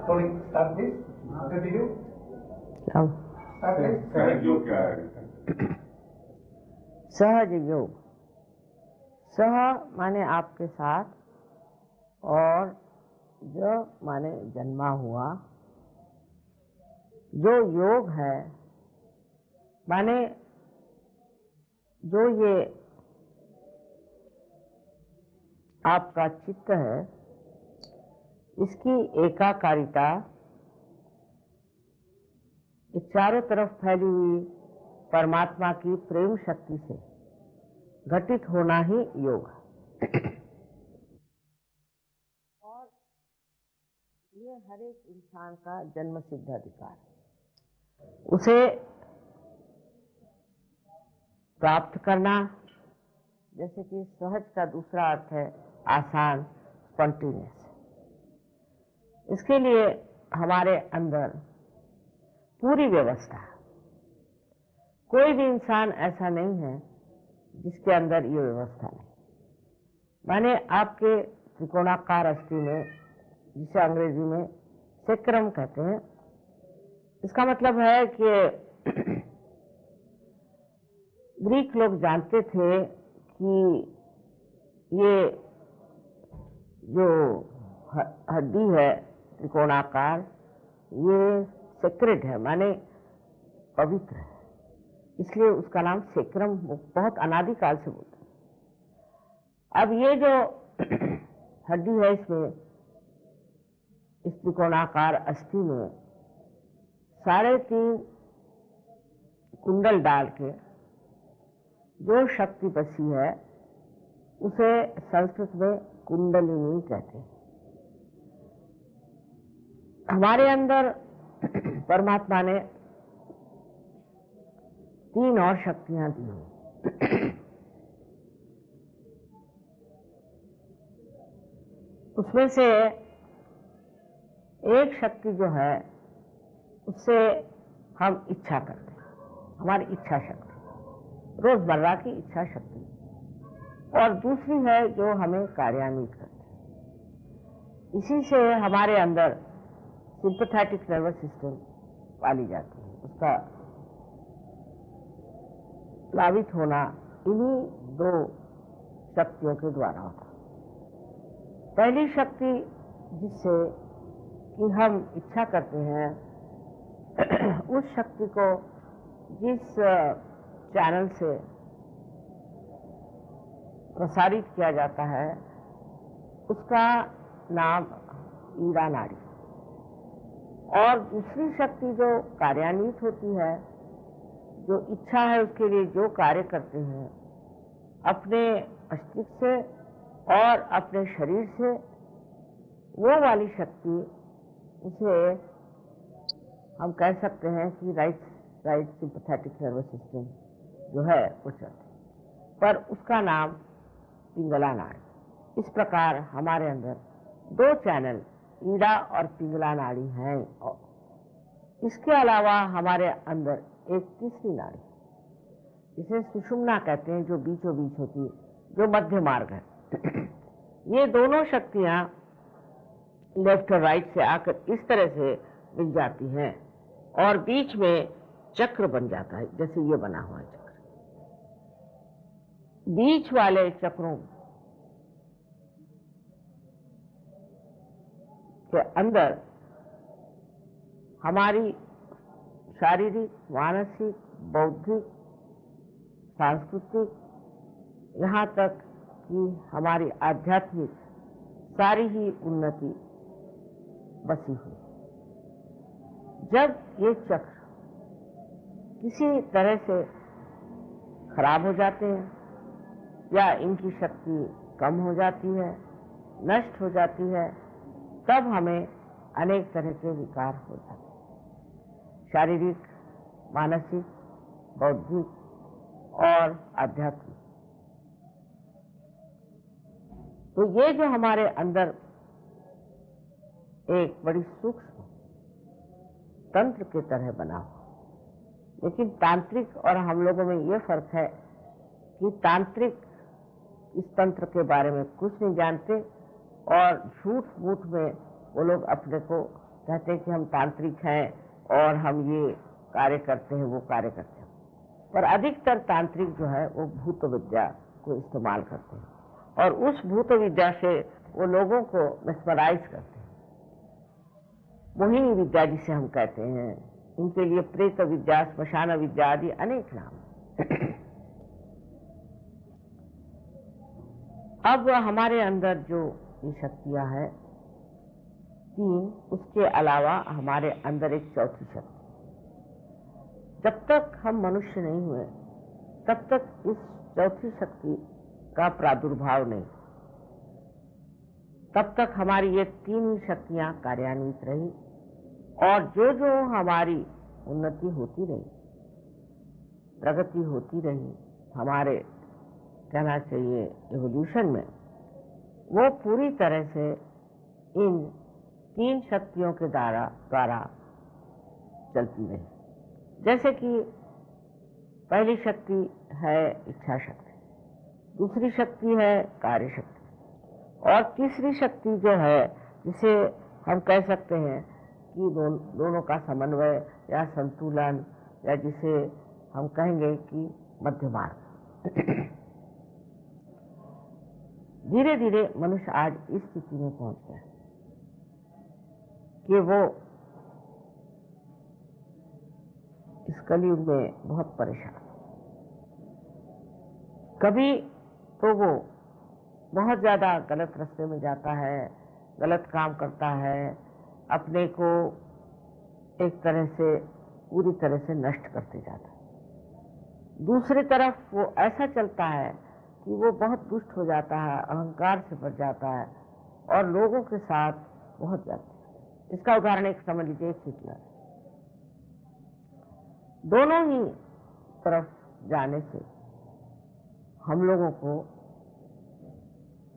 Sorry, start please. Continue. Start please. सहज योग क्या है? सहज योग, सह माने आपके साथ और ज माने जन्मा हुआ। जो योग है माने जो ये आपका चित्त है, इसकी एकाकारिता, इस चारों तरफ फैली हुई परमात्मा की प्रेम शक्ति से घटित होना ही योग है। और ये हर एक इंसान का जन्म सिद्ध अधिकार है, उसे प्राप्त करना। जैसे कि सहज का दूसरा अर्थ है आसान, स्पॉन्टेनियस। इसके लिए हमारे अंदर पूरी व्यवस्था, कोई भी इंसान ऐसा नहीं है जिसके अंदर ये व्यवस्था नहीं। माने आपके त्रिकोणाकार अस्थि में, जिसे अंग्रेजी में सेक्रम कहते हैं, इसका मतलब है कि ग्रीक लोग जानते थे कि ये जो हड्डी है त्रिकोणाकार, ये सेक्रेड है, माने पवित्र है, इसलिए उसका नाम सेक्रम बहुत अनादिकाल से बोलते हैं। अब ये जो हड्डी है, इसमें इस त्रिकोणाकार अस्थि में 3.5 कुंडल डाल के जो शक्ति बसी है, उसे संस्कृत में कुंडलिनी कहते हैं। हमारे अंदर परमात्मा ने 3 और शक्तियां दी हैं। उसमें से एक शक्ति जो है, उससे हम इच्छा करते हैं, हमारी इच्छा शक्ति, रोजमर्रा की इच्छा शक्ति। और दूसरी है जो हमें कार्यान्वित करती है। इसी से हमारे अंदर सिंपैथेटिक नर्वस सिस्टम पाली जाती है। उसका प्लावित होना इन्हीं 2 शक्तियों के द्वारा होता है। पहली शक्ति जिससे कि हम इच्छा करते हैं, उस शक्ति को जिस चैनल से प्रसारित किया जाता है, उसका नाम ईड़ा नाड़ी। और दूसरी शक्ति जो कार्यान्वित होती है, जो इच्छा है उसके लिए जो कार्य करते हैं, अपने अस्तित्व से और अपने शरीर से, वो वाली शक्ति, उसे हम कह सकते हैं कि राइट सिंपैथेटिक नर्वस सिस्टम जो है वो चलती, पर उसका नाम पिंगला नाड़ी। इस प्रकार हमारे अंदर 2 चैनल, ईड़ा और पिंगला नाड़ी हैं। इसके अलावा हमारे अंदर एक तीसरी नाड़ी, जिसे सुषुम्ना कहते हैं, जो बीचों बीच होती है, जो मध्य मार्ग है। ये दोनों शक्तियां लेफ्ट और राइट से आकर इस तरह से मिल जाती हैं और बीच में चक्र बन जाता है, जैसे ये बना हुआ है चक्र। बीच वाले चक्रों के अंदर हमारी शारीरिक, मानसिक, बौद्धिक, सांस्कृतिक, यहाँ तक कि हमारी आध्यात्मिक सारी ही उन्नति बसी हुई। जब ये चक्र किसी तरह से खराब हो जाते हैं या इनकी शक्ति कम हो जाती है, नष्ट हो जाती है, तब हमें अनेक तरह के विकार हो जाते हैं, शारीरिक, मानसिक, बौद्धिक और आध्यात्मिक। तो ये जो हमारे अंदर एक बड़ी सूक्ष्म तंत्र के तरह बना हुआ, लेकिन तांत्रिक और हम लोगों में ये फर्क है कि तांत्रिक इस तंत्र के बारे में कुछ नहीं जानते और झूठ मूठ में वो लोग अपने को कहते हैं कि हम तांत्रिक हैं और हम ये कार्य करते हैं, वो कार्य करते हैं, पर अधिकतर तांत्रिक जो है वो भूत विद्या को इस्तेमाल करते हैं और उस भूत विद्या से वो लोगों को मेस्मराइज करते हैं। मोहिनी विद्या जिसे हम कहते हैं, इनके लिए प्रेत विद्या, श्मशान विद्या आदि अनेक नाम। अब हमारे अंदर जो ये शक्तियां हैं 3, उसके अलावा हमारे अंदर एक चौथी शक्ति। जब तक हम मनुष्य नहीं हुए तब तक इस चौथी शक्ति का प्रादुर्भाव नहीं, तब तक हमारी ये 3 ही शक्तियां कार्यान्वित रही और जो जो हमारी उन्नति होती रही, प्रगति होती रही, हमारे कहना चाहिए एवोल्यूशन में, वो पूरी तरह से इन 3 शक्तियों के द्वारा चलती रही। जैसे कि पहली शक्ति है इच्छा शक्ति, दूसरी शक्ति है कार्य शक्ति और तीसरी शक्ति जो है जिसे हम कह सकते हैं कि दोनों का समन्वय या संतुलन, या जिसे हम कहेंगे कि मध्य मार्ग। धीरे धीरे मनुष्य आज इस स्थिति में पहुंच गया कि वो इस कलयुग में बहुत परेशान। कभी तो वो बहुत ज्यादा गलत रास्ते में जाता है, गलत काम करता है, अपने को एक तरह से पूरी तरह से नष्ट करते जाता है। दूसरी तरफ वो ऐसा चलता है कि वो बहुत दुष्ट हो जाता है, अहंकार से भर जाता है और लोगों के साथ बहुत जाता है। इसका उदाहरण एक समझ लीजिए, हिटलर। दोनों ही तरफ जाने से हम लोगों को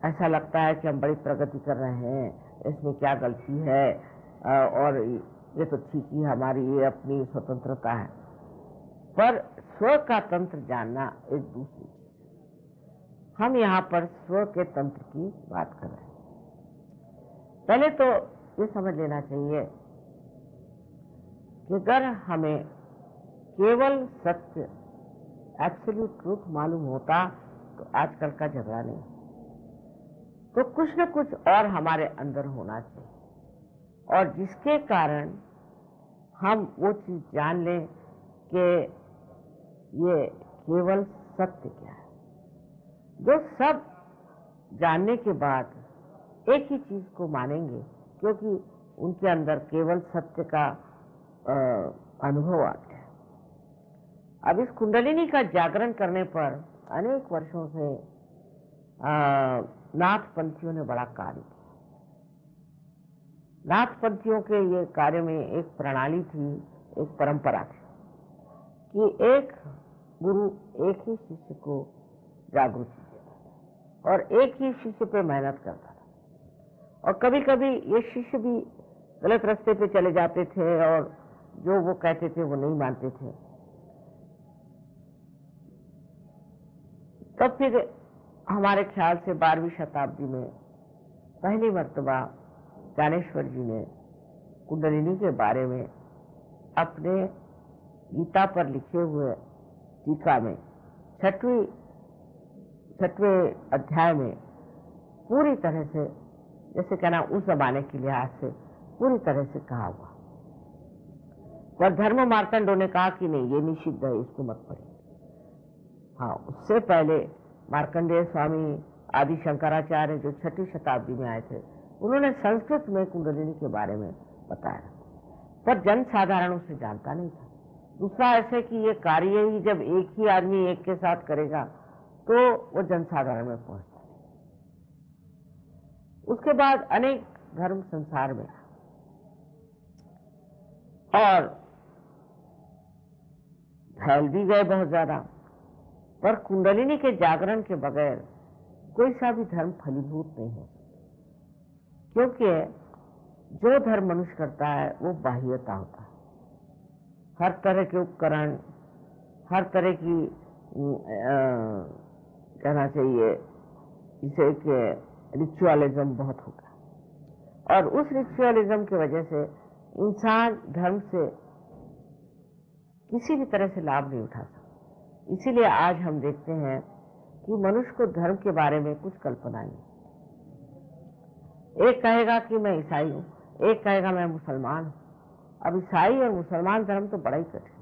ऐसा लगता है कि हम बड़ी प्रगति कर रहे हैं, इसमें क्या गलती है और ये तो ठीक ही हमारी ये अपनी स्वतंत्रता है। पर स्व का तंत्र जानना एक दूसरी चीज। हम यहाँ पर स्व के तंत्र की बात कर रहे हैं। पहले तो ये समझ लेना चाहिए कि अगर हमें केवल सत्य, एब्सोल्यूट ट्रूथ मालूम होता तो आजकल का झगड़ा नहीं, तो कुछ न कुछ और हमारे अंदर होना चाहिए और जिसके कारण हम वो चीज जान लें कि ये केवल सत्य क्या है। जो सब जानने के बाद एक ही चीज को मानेंगे, क्योंकि उनके अंदर केवल सत्य का अनुभव आता है। अब इस कुंडलिनी का जागरण करने पर अनेक वर्षों से नाथपंथियों ने बड़ा कार्य किया। नाथपंथियों के ये कार्य में एक प्रणाली थी, एक परंपरा थी कि एक गुरु एक ही शिष्य को जागृति देता था और एक ही शिष्य पे मेहनत करता था। और कभी कभी ये शिष्य भी गलत रास्ते पे चले जाते थे और जो वो कहते थे वो नहीं मानते थे। तब फिर हमारे ख्याल से 12वीं शताब्दी में पहली मर्तबा ज्ञानेश्वर जी ने कुंडलिनी के बारे में अपने गीता पर लिखे हुए टीका में 6वें अध्याय में पूरी तरह से, जैसे कहना उस जमाने के लिहाज से पूरी तरह से कहा हुआ। पर धर्म मार्तंडों ने कहा कि नहीं, ये निषिद्ध है, इसको मत पढ़िए। हाँ, उससे पहले मार्कंडेय स्वामी आदि शंकराचार्य जो 6वीं शताब्दी में आए थे, उन्होंने संस्कृत में कुंडलिनी के बारे में बताया, पर जन साधारण उसे जानता नहीं था। दूसरा ऐसे कि ये कार्य ही जब एक ही आदमी एक के साथ करेगा तो वो जन साधारण में पहुंचता है। उसके बाद अनेक धर्म संसार में और फैल भी गए बहुत ज्यादा, पर कुंडलिनी के जागरण के बगैर कोई सा भी धर्म फलीभूत नहीं हो सकता, क्योंकि जो धर्म मनुष्य करता है वो बाह्यता होता है। हर तरह के उपकरण, हर तरह की कहना चाहिए इसे कि रिचुअलिज्म बहुत होगा और उस रिचुअलिज्म की वजह से इंसान धर्म से किसी भी तरह से लाभ नहीं उठा सकता। इसीलिए आज हम देखते हैं कि मनुष्य को धर्म के बारे में कुछ कल्पना नहीं। एक कहेगा कि मैं ईसाई हूं, एक कहेगा मैं मुसलमान हूं। अब ईसाई और मुसलमान धर्म तो बड़ा ही कठिन,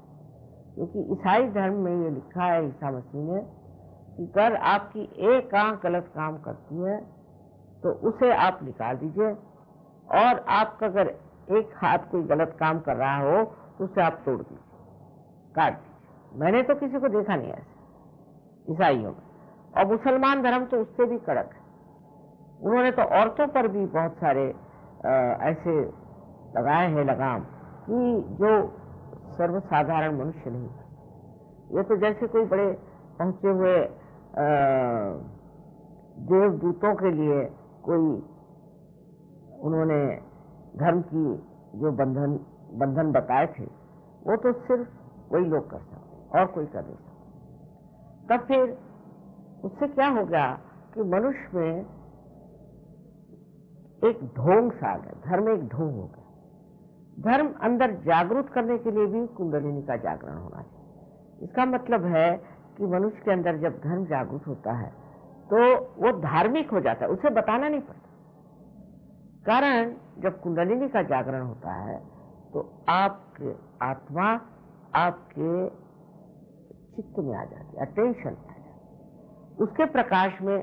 क्योंकि ईसाई धर्म में ये लिखा है ईसा मसीह ने कि अगर आपकी एक आंख गलत काम करती है तो उसे आप निकाल दीजिए, और आपका अगर एक हाथ कोई गलत काम कर रहा हो तो उसे आप तोड़ दीजिए, काट दीजिए। मैंने तो किसी को देखा नहीं ऐसे ईसाइयों में। और मुसलमान धर्म तो उससे भी कड़क है। उन्होंने तो औरतों पर भी बहुत सारे ऐसे लगाए हैं लगाम कि जो सर्वसाधारण मनुष्य नहीं। ये तो जैसे कोई बड़े पहुंचे हुए देवदूतों के लिए कोई उन्होंने धर्म की जो बंधन बताए थे, वो तो सिर्फ वही लोग कर सकते और कोई कर नहीं सकता। तब फिर उससे क्या हो गया कि मनुष्य में एक ढोंग सा आ गया, धर्म एक ढोंग हो गया। धर्म अंदर जागरूक करने के लिए भी कुंडलिनी का जागरण होना चाहिए। इसका मतलब है कि मनुष्य के अंदर जब धर्म जागरूक होता है तो वो धार्मिक हो जाता है, उसे बताना नहीं पड़ता। कारण जब कुंडलिनी का जागरण होता है तो आपके आत्मा आपके चित्त में आ जाती है, अटेंशन में आ जाती है। उसके प्रकाश में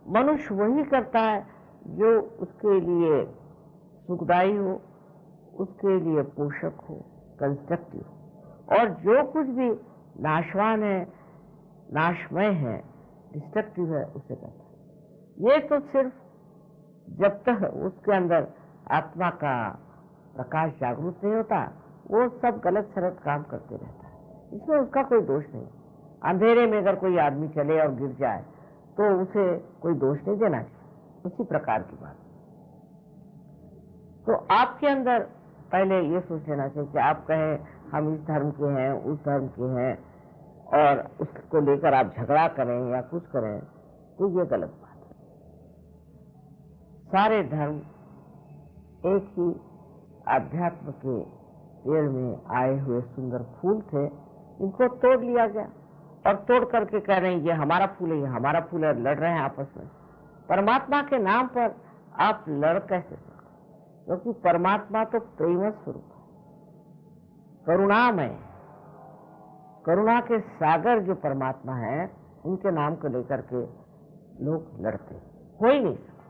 मनुष्य वही करता है जो उसके लिए सुखदायी हो, उसके लिए पोषक हो, कंस्ट्रक्टिव हो। और जो कुछ भी नाशवान है, नाशमय है, डिस्ट्रक्टिव है, उसे करता है। ये तो सिर्फ जब तक उसके अंदर आत्मा का प्रकाश जागरूक नहीं होता, वो सब गलत सलत काम करते रहता है। इसमें उसका कोई दोष नहीं। अंधेरे में अगर कोई आदमी चले और गिर जाए तो उसे कोई दोष नहीं देना चाहिए। उसी प्रकार की बात। तो आपके अंदर पहले ये सोच लेना चाहिए कि आप कहें हम इस धर्म के हैं, उस धर्म के हैं, और उसको लेकर आप झगड़ा करें या कुछ करें, तो ये गलत बात है। सारे धर्म एक ही आध्यात्म के पेड़ में आए हुए सुंदर फूल थे, इनको तोड़ लिया गया और तोड़ करके कह रहे हैं ये हमारा फूल है, ये हमारा फूल है, लड़ रहे हैं आपस में। परमात्मा के नाम पर आप लड़ कैसे सकते? क्योंकि परमात्मा तो प्रेम स्वरूप है, करुणामय, करुणा के सागर जो परमात्मा है, उनके नाम को लेकर के लोग लड़ते हो ही नहीं सकते,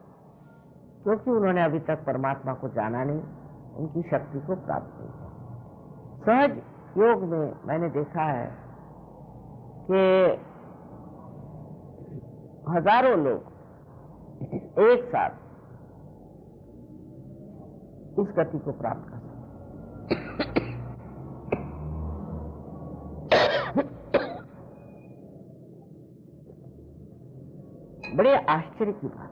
क्योंकि उन्होंने अभी तक परमात्मा को जाना नहीं, उनकी शक्ति को प्राप्त नहीं किया। सहज योग में मैंने देखा है कि हजारों लोग एक साथ इस गति को प्राप्त कर सकते। बड़े आश्चर्य की बात।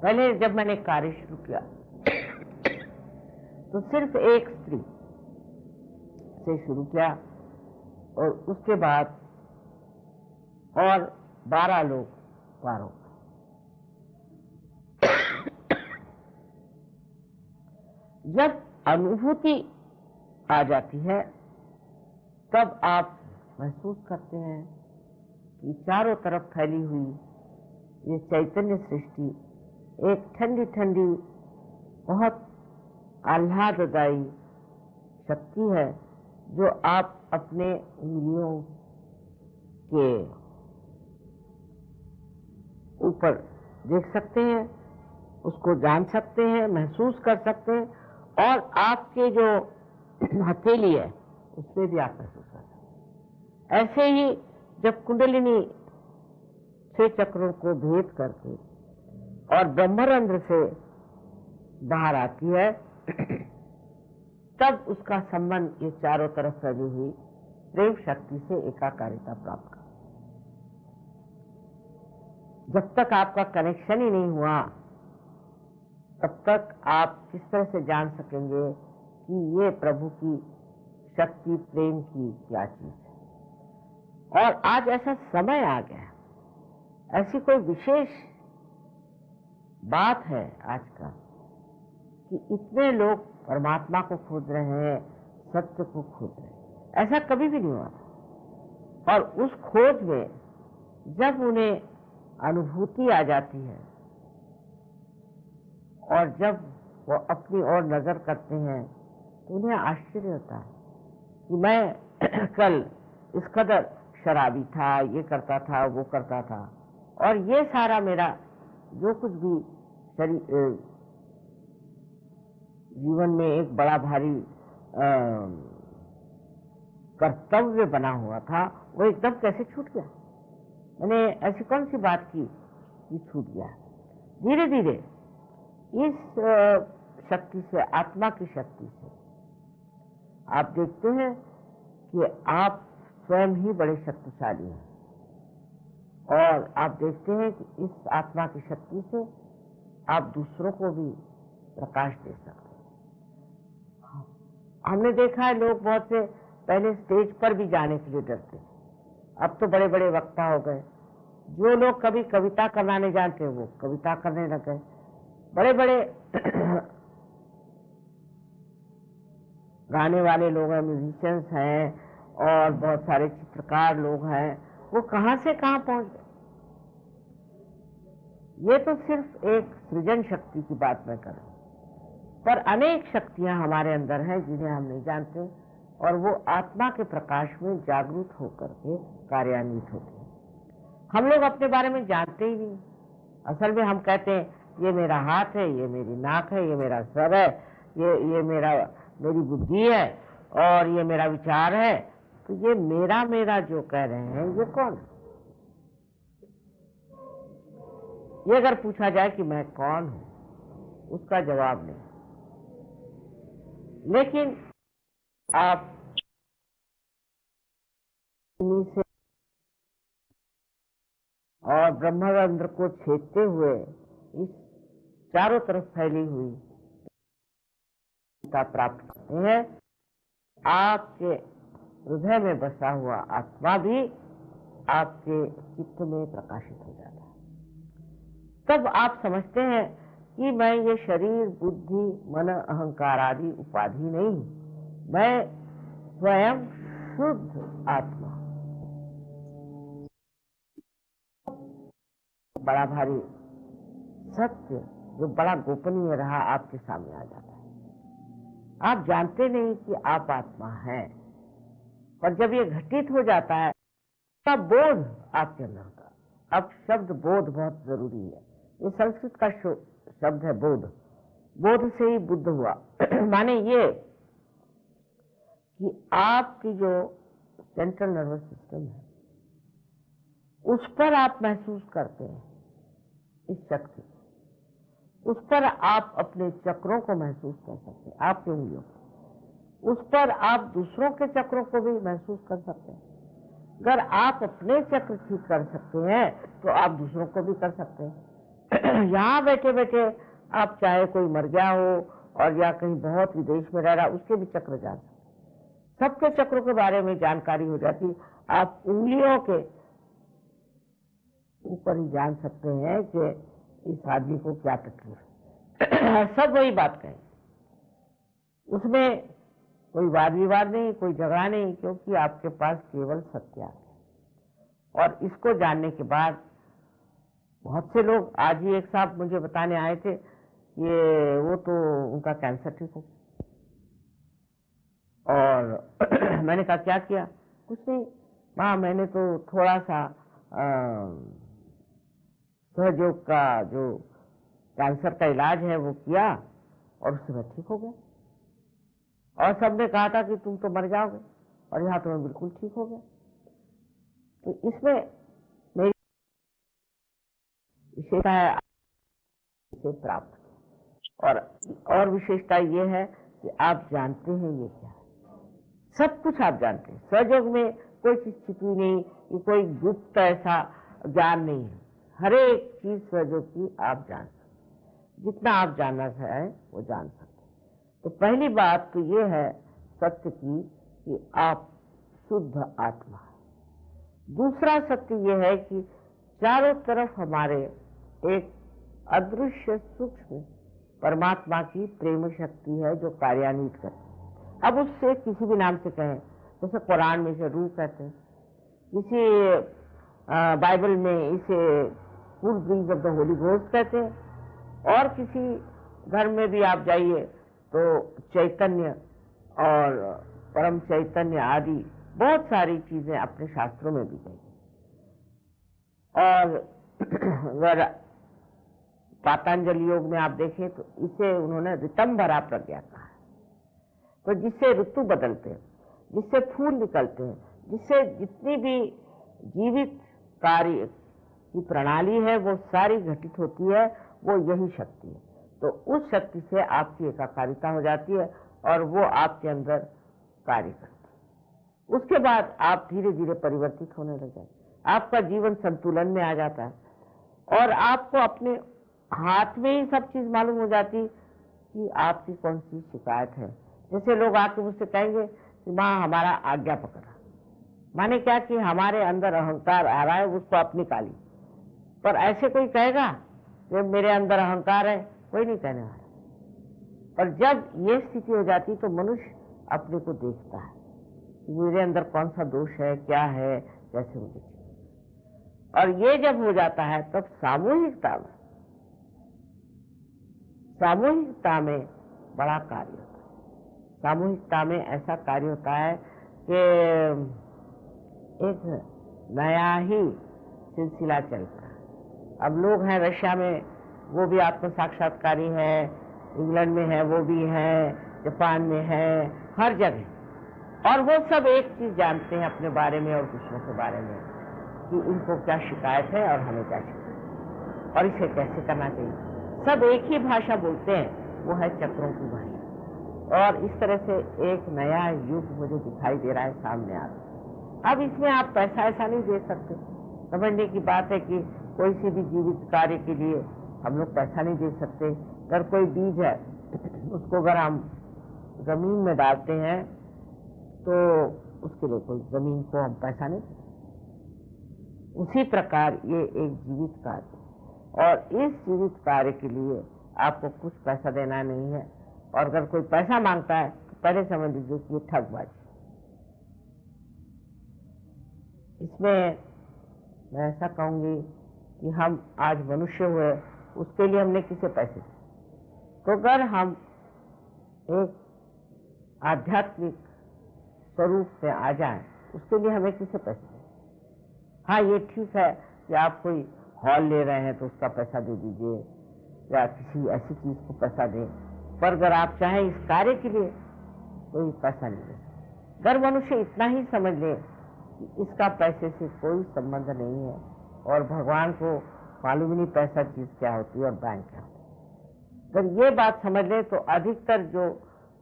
पहले जब मैंने कार्य शुरू किया तो सिर्फ एक स्त्री से शुरू किया और उसके बाद और 12 लोग पार हो गए। जब अनुभूति आ जाती है तब आप महसूस करते हैं कि चारों तरफ फैली हुई ये चैतन्य सृष्टि एक ठंडी ठंडी बहुत आह्लाददायी शक्ति है, जो आप अपने उंगलियों के ऊपर देख सकते हैं, उसको जान सकते हैं, महसूस कर सकते हैं, और आपके जो हथेली है उस पर भी आप महसूस कर सकते हैं। ऐसे ही जब कुंडलिनी 6 चक्रों को भेद करके और ब्रह्मरंध्र से बाहर आती है, तब उसका संबंध ये चारों तरफ फैली हुई प्रेम शक्ति से एकाकारिता प्राप्त कर। जब तक आपका कनेक्शन ही नहीं हुआ तब तक आप किस तरह से जान सकेंगे कि ये प्रभु की शक्ति, प्रेम की क्या चीज है। और आज ऐसा समय आ गया, ऐसी कोई विशेष बात है आज का कि इतने लोग परमात्मा को खोज रहे हैं, सत्य को खोज रहे हैं। ऐसा कभी भी नहीं हुआ था। और उस खोज में जब उन्हें अनुभूति आ जाती है और जब वो अपनी ओर नजर करते हैं तो उन्हें आश्चर्य होता है कि मैं कल इस कदर शराबी था, ये करता था, वो करता था, और ये सारा मेरा जो कुछ भी जीवन में एक बड़ा भारी कर्तव्य बना हुआ था, वो एकदम कैसे छूट गया। मैंने ऐसी कौन सी बात की कि छूट गया। धीरे धीरे इस शक्ति से, आत्मा की शक्ति से आप देखते हैं कि आप स्वयं ही बड़े शक्तिशाली हैं, और आप देखते हैं कि इस आत्मा की शक्ति से आप दूसरों को भी प्रकाश दे सकते हैं। हमने देखा है लोग बहुत से पहले स्टेज पर भी जाने के लिए डरते थे, अब तो बड़े बड़े वक्ता हो गए। जो लोग कभी कविता करना नहीं जानते वो कविता करने लग गए। बड़े बड़े गाने वाले लोग हैं, म्यूजिशियंस हैं, और बहुत सारे चित्रकार लोग हैं, वो कहां से कहां पहुंच गए। ये तो सिर्फ एक सृजन शक्ति की बात मैं कर रहा हूं, पर अनेक शक्तियां हमारे अंदर हैं जिन्हें हम नहीं जानते, और वो आत्मा के प्रकाश में जागरूक होकर के कार्यान्वित होती है। हम लोग अपने बारे में जानते ही नहीं। असल में हम कहते हैं ये मेरा हाथ है, ये मेरी नाक है, ये मेरा सर है, ये मेरी बुद्धि है, और ये मेरा विचार है। तो ये मेरा जो कह रहे हैं ये कौन है? ये अगर पूछा जाए कि मैं कौन हूं, उसका जवाब नहीं। लेकिन आप से और ब्रह्मरंध्र को छेदते हुए इस चारों तरफ फैली हुई प्राप्त करते हैं। आपके हृदय में बसा हुआ आत्मा भी आपके चित्त में प्रकाशित हो जाता है। तब आप समझते हैं कि मैं ये शरीर, बुद्धि, मन, अहंकार आदि उपाधि नहीं, मैं स्वयं शुद्ध आत्मा। बड़ा भारी सत्य जो बड़ा गोपनीय रहा आपके सामने आ जाता है। आप जानते नहीं कि आप आत्मा हैं, पर जब ये घटित हो जाता है तब बोध आपके अंदर होता है। अब शब्द बोध बहुत जरूरी है। ये संस्कृत का शब्द है बोध। बोध से ही बुद्ध हुआ। माने ये कि आपकी जो सेंट्रल नर्वस सिस्टम है उस पर आप महसूस करते हैं इस शक्ति, उस पर आप अपने चक्रों को महसूस कर सकते हैं, आपकी उंगलियों को। उस पर आप दूसरों के चक्रों को भी महसूस कर सकते हैं। अगर आप अपने चक्र ठीक कर सकते हैं तो आप दूसरों को भी कर सकते हैं। यहाँ बैठे बैठे आप चाहे कोई मर गया हो और या कहीं बहुत विदेश में रह रहा, उसके भी चक्र जान सकते। सबके चक्रों के बारे में जानकारी हो जाती। आप उंगलियों के ऊपर ही जान सकते हैं कि इस आदमी को क्या तकलीफ है। सब वही बात कहें, उसमें कोई वाद विवाद नहीं, कोई झगड़ा नहीं, क्योंकि आपके पास केवल सत्य आ गया। और इसको जानने के बाद बहुत से लोग, आज ही एक साहब मुझे बताने आए थे ये वो तो उनका कैंसर ठीक हो। और मैंने कहा क्या किया? कुछ नहीं माँ, मैंने तो थोड़ा सा सहयोग का जो कैंसर का इलाज है वो किया और उससे मैं ठीक हो गया। और सबने कहा था कि तुम तो मर जाओगे, और यहाँ तो मैं बिल्कुल ठीक हो गया। तो इसमें मेरी विशेषता है इसे प्राप्त, और विशेषता ये है कि आप जानते हैं ये क्या है। सब कुछ आप जानते हैं। सहयोग में कोई चीज छिपी नहीं, कि कोई गुप्त ऐसा ज्ञान नहीं है। हर एक चीज सहयोग की आप जान सकते, जितना आप जानना चाहें वो जान सकते। तो पहली बात तो ये है सत्य की कि आप शुद्ध आत्मा है। दूसरा सत्य ये है कि चारों तरफ हमारे एक अदृश्य सूक्ष्म परमात्मा की प्रेम शक्ति है जो कार्यान्वित करती है। अब उससे किसी भी नाम से कहें, जैसे कुरान में इसे रूह कहते हैं, किसी बाइबल में इसे full breeze of the holy ghost कहते हैं, और किसी घर में भी आप जाइए तो चैतन्य और परम चैतन्य आदि बहुत सारी चीजें अपने शास्त्रों में भी कही। और अगर पातंजलि योग में आप देखें तो इसे उन्होंने ऋतंभरा प्रज्ञा कहा है। तो जिससे ऋतु बदलते हैं, जिससे फूल निकलते हैं, जिससे जितनी भी जीवित कार्य की प्रणाली है वो सारी घटित होती है, वो यही शक्ति है। तो उस शक्ति से आपकी एकाकारिता हो जाती है और वो आपके अंदर कार्य करती है। उसके बाद आप धीरे धीरे परिवर्तित होने लग जाते, आपका जीवन संतुलन में आ जाता है और आपको अपने हाथ में ही सब चीज मालूम हो जाती कि आपकी कौन सी शिकायत है। जैसे लोग आके मुझसे कहेंगे कि माँ हमारा आज्ञा पकड़ा, माने क्या कि हमारे अंदर अहंकार आ रहा है, उसको आप निकाली। पर ऐसे कोई कहेगा कि मेरे अंदर अहंकार है? कोई नहीं कहने वाला। पर जब ये स्थिति हो जाती तो मनुष्य अपने को देखता है कि मेरे अंदर कौन सा दोष है, क्या है, कैसे मुझे। और ये जब हो जाता है तब सामूहिकता में बड़ा कार्य होता है। सामूहिकता में ऐसा कार्य होता है कि एक नया ही सिलसिला चलता है। अब लोग हैं रशिया में, वो भी आत्म साक्षात्कारी है, इंग्लैंड में है वो भी है, जापान में है, हर जगह। और वो सब एक चीज जानते हैं अपने बारे में और दूसरों के बारे में कि इनको क्या शिकायत है और हमें क्या शिकायत और इसे कैसे करना चाहिए। सब एक ही भाषा बोलते हैं, वो है चक्रों की भाषा। और इस तरह से एक नया युग मुझे दिखाई दे रहा है, सामने आ रहा है। अब इसमें आप पैसा ऐसा नहीं दे सकते। समझने की बात है कि कोई सी भी जीवित कार्य के लिए हम लोग पैसा नहीं दे सकते। अगर कोई बीज है उसको अगर हम जमीन में डालते हैं तो उसके लिए कोई जमीन को हम पैसा नहीं देते। उसी प्रकार ये एक जीवित कार्य, और इस जीवित कार्य के लिए आपको कुछ पैसा देना नहीं है। और अगर कोई पैसा मांगता है तो पहले समझ लीजिए कि ये ठगबाजी। इसमें मैं ऐसा कहूंगी कि हम आज मनुष्य हुए उसके लिए हमने किसे पैसे दिए। तो अगर हम एक आध्यात्मिक स्वरूप से आ जाएं उसके लिए हमें किसे पैसे दें। हाँ, ये ठीक है कि आप कोई हॉल ले रहे हैं तो उसका पैसा दे दीजिए या किसी ऐसी चीज को पैसा दें, पर अगर आप चाहें इस कार्य के लिए कोई पैसा नहीं दे सकते। अगर मनुष्य इतना ही समझ ले कि इसका पैसे से कोई संबंध नहीं है और भगवान को मालूम ही नहीं पैसा चीज क्या होती है और बैंक क्या होती है, अगर ये बात समझ ले तो अधिकतर जो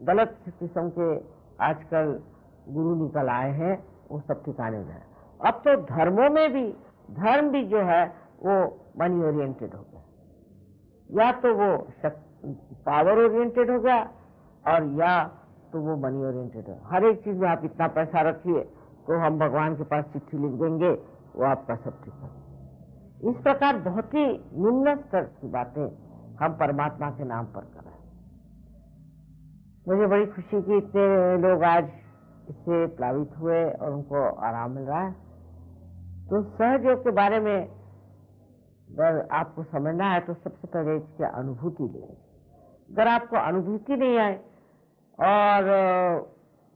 गलत किस्म के आजकल गुरु निकल आए हैं वो सब ठिकाने हो जाए। अब तो धर्मों में भी, धर्म भी जो है वो मनी ओरिएंटेड हो गया, या तो वो पावर ओरिएंटेड हो गया और या तो वो मनी ओरिएंटेड है। हर एक चीज में आप इतना पैसा रखिए तो हम भगवान के पास चिट्ठी लिख देंगे, वो आपका सब ठीक है। इस प्रकार बहुत ही निम्न स्तर की बातें हम परमात्मा के नाम पर कर रहे हैं। मुझे बड़ी खुशी कि इतने लोग आज इससे प्लावित हुए और उनको आराम मिल रहा है। तो सहयोग के बारे में अगर आपको समझना है तो सबसे पहले इसकी अनुभूति लेनी। अगर आपको अनुभूति नहीं आए और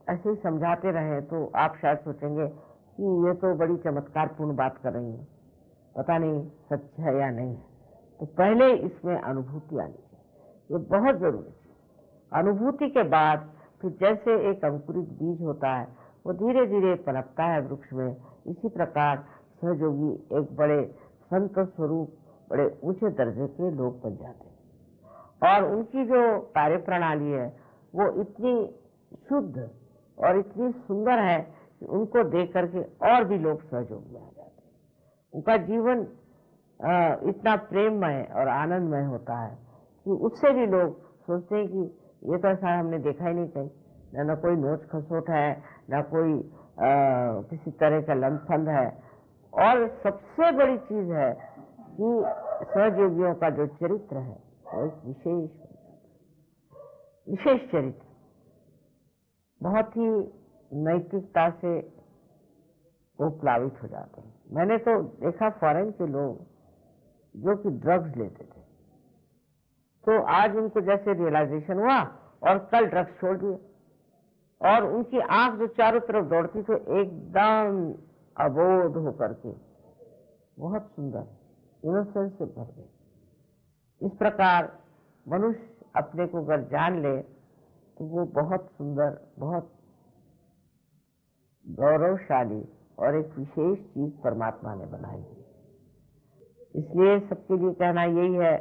ऐसे ही समझाते रहे तो आप शायद सोचेंगे कि ये तो बड़ी चमत्कारपूर्ण बात कर रही है, पता नहीं सच है या नहीं है। तो पहले इसमें अनुभूति आनी चाहिए, ये बहुत जरूरी है। अनुभूति के बाद फिर जैसे एक अंकुरित बीज होता है वो धीरे धीरे पनपता है वृक्ष में, इसी प्रकार सहयोगी एक बड़े संत स्वरूप, बड़े ऊंचे दर्जे के लोग बन जाते हैं। और उनकी जो कार्य प्रणाली है वो इतनी शुद्ध और इतनी सुंदर है कि उनको देख करके और भी लोग सहयोग में आ जाते हैं। उनका जीवन इतना प्रेममय और आनंदमय होता है कि उससे भी लोग सोचते हैं कि ये तो ऐसा हमने देखा ही नहीं कहीं, न कोई नोच खसोट है, न कोई किसी तरह का लंफंद है। और सबसे बड़ी चीज है कि सहयोगियों का जो चरित्र है वो एक विशेष, विशेष चरित्र, बहुत ही नैतिकता से वो प्लावित हो जाते हैं। मैंने तो देखा फॉरेन के लोग जो कि ड्रग्स लेते थे, तो आज उनको जैसे रियलाइजेशन हुआ और कल ड्रग्स छोड़ दिए, और उनकी आंख जो चारों तरफ दौड़ती तो एकदम अबोध होकर के बहुत सुंदर इनोसेंस से भर गए। इस प्रकार मनुष्य अपने को अगर जान ले तो वो बहुत सुंदर, बहुत गौरवशाली और एक विशेष चीज परमात्मा ने बनाई है। इसलिए सबके लिए कहना यही है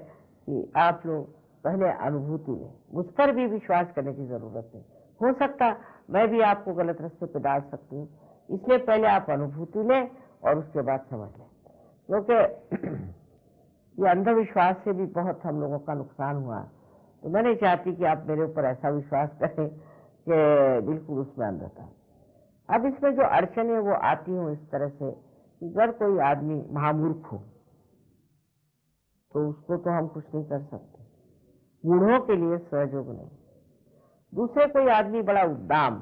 कि आप लोग पहले अनुभूति लें, मुझ पर भी विश्वास करने की जरूरत नहीं। हो सकता मैं भी आपको गलत रास्ते पे डाल सकती हूँ, इसलिए पहले आप अनुभूति लें और उसके बाद समझ लें। क्योंकि ये अंधविश्वास से भी बहुत हम लोगों का नुकसान हुआ है, तो मैं नहीं चाहती कि आप मेरे ऊपर ऐसा विश्वास करें कि बिल्कुल उसमें अंधता। अब इसमें जो अड़चन है वो आती हो इस तरह से कि अगर कोई आदमी महामूर्ख हो तो उसको तो हम कुछ नहीं कर सकते, बूढ़ों के लिए सहयोग नहीं। दूसरे कोई आदमी बड़ा उद्दाम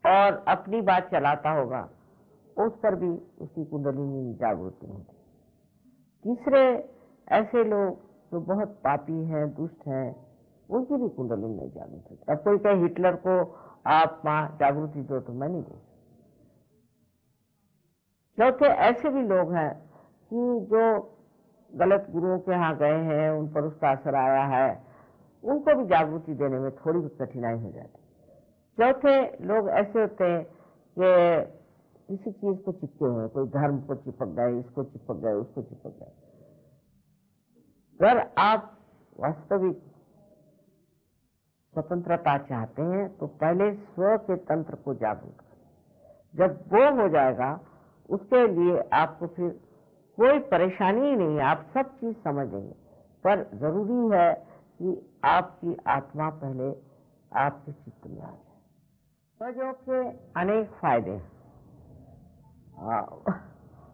और अपनी बात चलाता होगा, उस पर भी उसकी कुंडलिनी जागृति होती। तीसरे ऐसे लोग जो बहुत पापी हैं, दुष्ट हैं, उनकी भी कुंडलिनी नहीं जागृत होती। अब कोई कहे हिटलर को आप मां जागृति दो तो मैं नहीं दे। चौथे ऐसे भी लोग हैं कि जो गलत गुरुओं के यहाँ गए हैं, उन पर उसका असर आया है, उनको भी जागृति देने में थोड़ी कठिनाई हो जाती। चौथे लोग ऐसे होते हैं कि किसी चीज को चिपके हुए, कोई धर्म को चिपक गए, इसको चिपक गए, उसको चिपक गए। अगर आप वास्तविक स्वतंत्रता चाहते हैं तो पहले स्व के तंत्र को जागरूक करें। जब वो हो जाएगा उसके लिए आपको फिर कोई परेशानी ही नहीं है, आप सब चीज समझेंगे। पर जरूरी है कि आपकी आत्मा पहले आपके चित्त में आ जाए। सहयोग के अनेक फायदे हैं,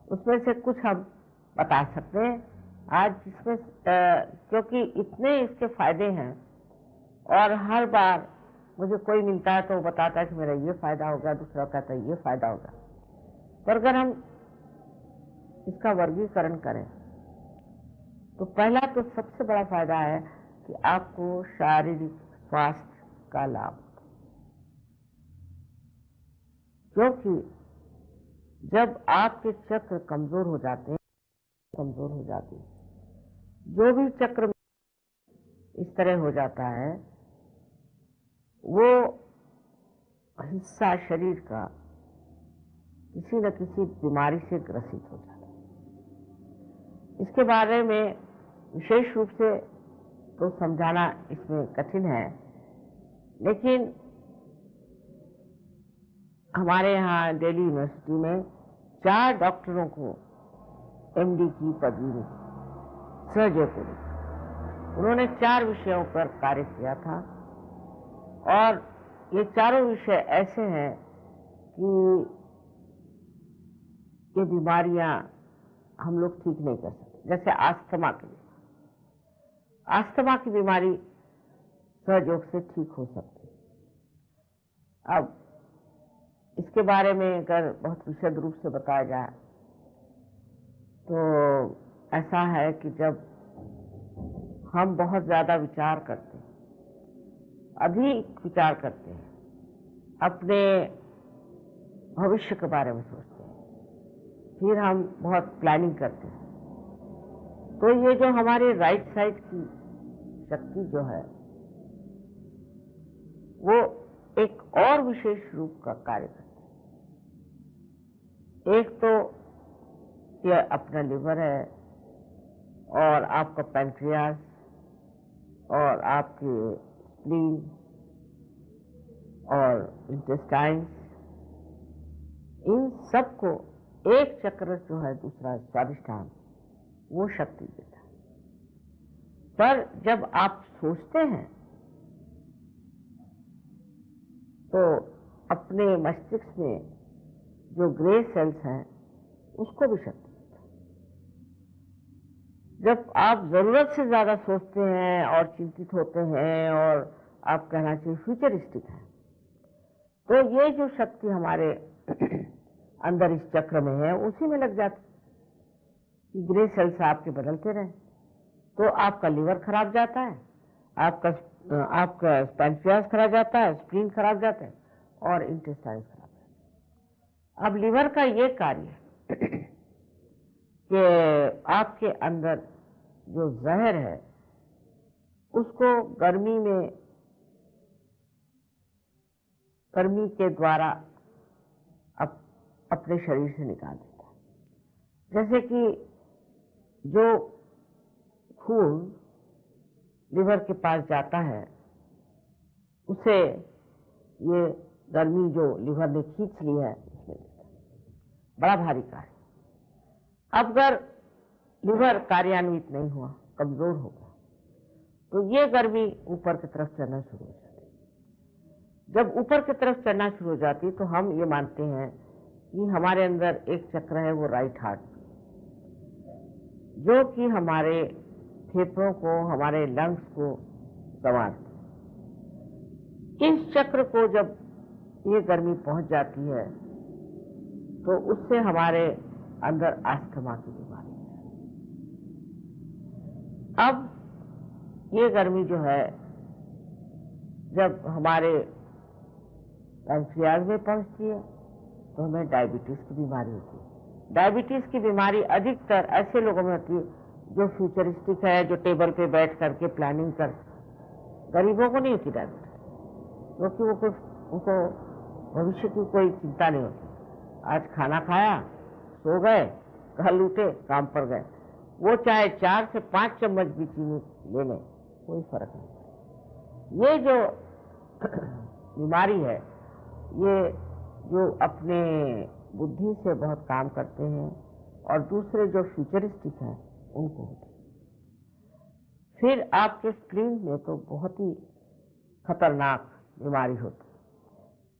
उसमें से कुछ हम बता सकते हैं आज, जिसमें क्योंकि इतने इसके फायदे हैं और हर बार मुझे कोई मिलता है तो वो बताता है कि मेरा ये फायदा होगा, दूसरा कहता है ये फायदा होगा। पर अगर हम इसका वर्गीकरण करें तो पहला तो सबसे बड़ा फायदा है कि आपको शारीरिक स्वास्थ्य का लाभ, क्योंकि जब आपके चक्र कमजोर हो जाते हैं, जो भी चक्र इस तरह हो जाता है वो हिस्सा शरीर का किसी न किसी बीमारी से ग्रसित हो जाता है। इसके बारे में विशेष रूप से तो समझाना इसमें कठिन है, लेकिन हमारे यहाँ दिल्ली यूनिवर्सिटी में 4 डॉक्टरों को एमडी की पदवी मिली, सर्जरी को। उन्होंने 4 विषयों पर कार्य किया था और ये चारों विषय ऐसे हैं कि ये बीमारियां हम लोग ठीक नहीं कर सकते। जैसे अस्थमा की बीमारी सहयोग से ठीक हो सकती है। अब इसके बारे में अगर बहुत विशद रूप से बताया जाए तो ऐसा है कि जब हम बहुत ज्यादा विचार करते हैं, अधिक विचार करते हैं, अपने भविष्य के बारे में सोचते हैं, फिर हम बहुत प्लानिंग करते हैं, तो ये जो हमारे राइट साइड की शक्ति जो है वो एक और विशेष रूप का कार्य करती है। एक तो ये अपना लिवर है और आपका पैंक्रियास और आपके स्प्लीन और इंटेस्टाइन्स, इन सबको एक चक्र जो है दूसरा स्वादिष्ठान वो शक्ति देता है। पर जब आप सोचते हैं तो अपने मस्तिष्क में जो ग्रे सेल्स हैं उसको भी शक्ति देता है। जब आप जरूरत से ज्यादा सोचते हैं और चिंतित होते हैं और आप कहना चाहिए फ्यूचरिस्टिक है। तो ये जो शक्ति हमारे अंदर इस चक्र में है उसी में लग जाती कि ग्रे सेल्स आपके बदलते रहे, तो आपका लीवर खराब जाता है, आपका पैंक्रियास खराब जाता है, स्प्लीन खराब जाता है और इंटेस्टाइन खराब जाता है। अब लीवर का ये कार्य कि आपके अंदर जो जहर है उसको गर्मी के द्वारा अपने शरीर से निकाल देता है। जैसे कि जो खून लिवर के पास जाता है उसे ये गर्मी जो लिवर ने खींच ली है उसमें देता है। बड़ा भारी कार्य। अब अगर लिवर कार्यान्वित नहीं हुआ, कमजोर हो गया, तो ये गर्मी ऊपर की तरफ चढ़ना शुरू हो जाती है। जब ऊपर की तरफ चढ़ना शुरू हो जाती तो हम ये मानते हैं कि हमारे अंदर एक चक्र है, वो राइट हार्ट, जो कि हमारे फेफड़ों को, हमारे लंग्स को संवारते। इस चक्र को जब ये गर्मी पहुंच जाती है तो उससे हमारे अंदर अस्थमा की बीमारी है। अब ये गर्मी जो है जब हमारे पैंक्रियाज में पहुंचती है तो हमें डायबिटीज की बीमारी होती है। डायबिटीज की बीमारी अधिकतर ऐसे लोगों में होती है जो फ्यूचरिस्टिक है, जो टेबल पे बैठ करके प्लानिंग कर। गरीबों को नहीं होती डायबिटीज, क्योंकि उनको भविष्य की कोई चिंता नहीं होती। आज खाना खाया, सो गए, कल उठे, काम पर गए। वो चाहे 4 से 5 चम्मच भी चीनी ले लें, कोई फर्क नहीं। ये जो बीमारी है, ये जो अपने बुद्धि से बहुत काम करते हैं और दूसरे जो फ्यूचरिस्टिक हैं उनको होती है। फिर आपके स्प्लीन में तो बहुत ही खतरनाक बीमारी होती है।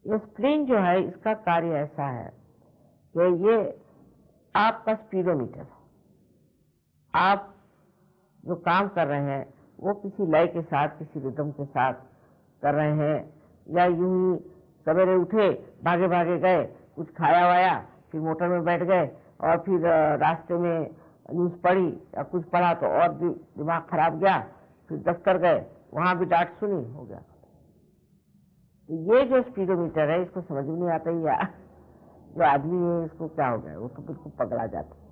ये स्प्लीन जो है, इसका कार्य ऐसा है कि ये आपका स्पीडोमीटर है। आप जो काम कर रहे हैं वो किसी लय के साथ, किसी रिदम के साथ कर रहे हैं, या यूं ही सवेरे उठे, भागे भागे गए, कुछ खाया वाया, फिर मोटर में बैठ गए और फिर रास्ते में न्यूज पढ़ी या कुछ पढ़ा तो और भी दिमाग खराब गया, फिर दफ्तर गए, वहां भी डांट सुनी, हो गया। तो ये जो स्पीडोमीटर है इसको समझ में नहीं आता ही, या जो आदमी है इसको क्या हो गया, वो तो बिल्कुल पगला जाती है।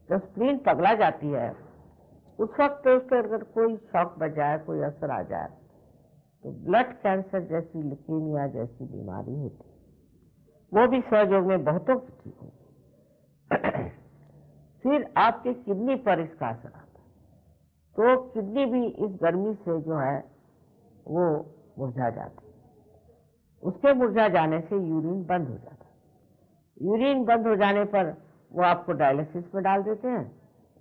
जब स्प्लीन पगला जाती है उस वक्त उसके अगर कोई शॉक बच जाए, कोई असर आ जाए, तो ब्लड कैंसर जैसी, ल्यूकेमिया जैसी बीमारी होती है। वो भी सहयोग में बहुतों की ठीक होगी। फिर आपके किडनी पर इसका असर आता है, तो किडनी भी इस गर्मी से जो है वो मुरझा जाती है। उसके मुरझा जाने से यूरिन बंद हो जाता है। यूरिन बंद हो जाने पर वो आपको डायलिसिस में डाल देते हैं।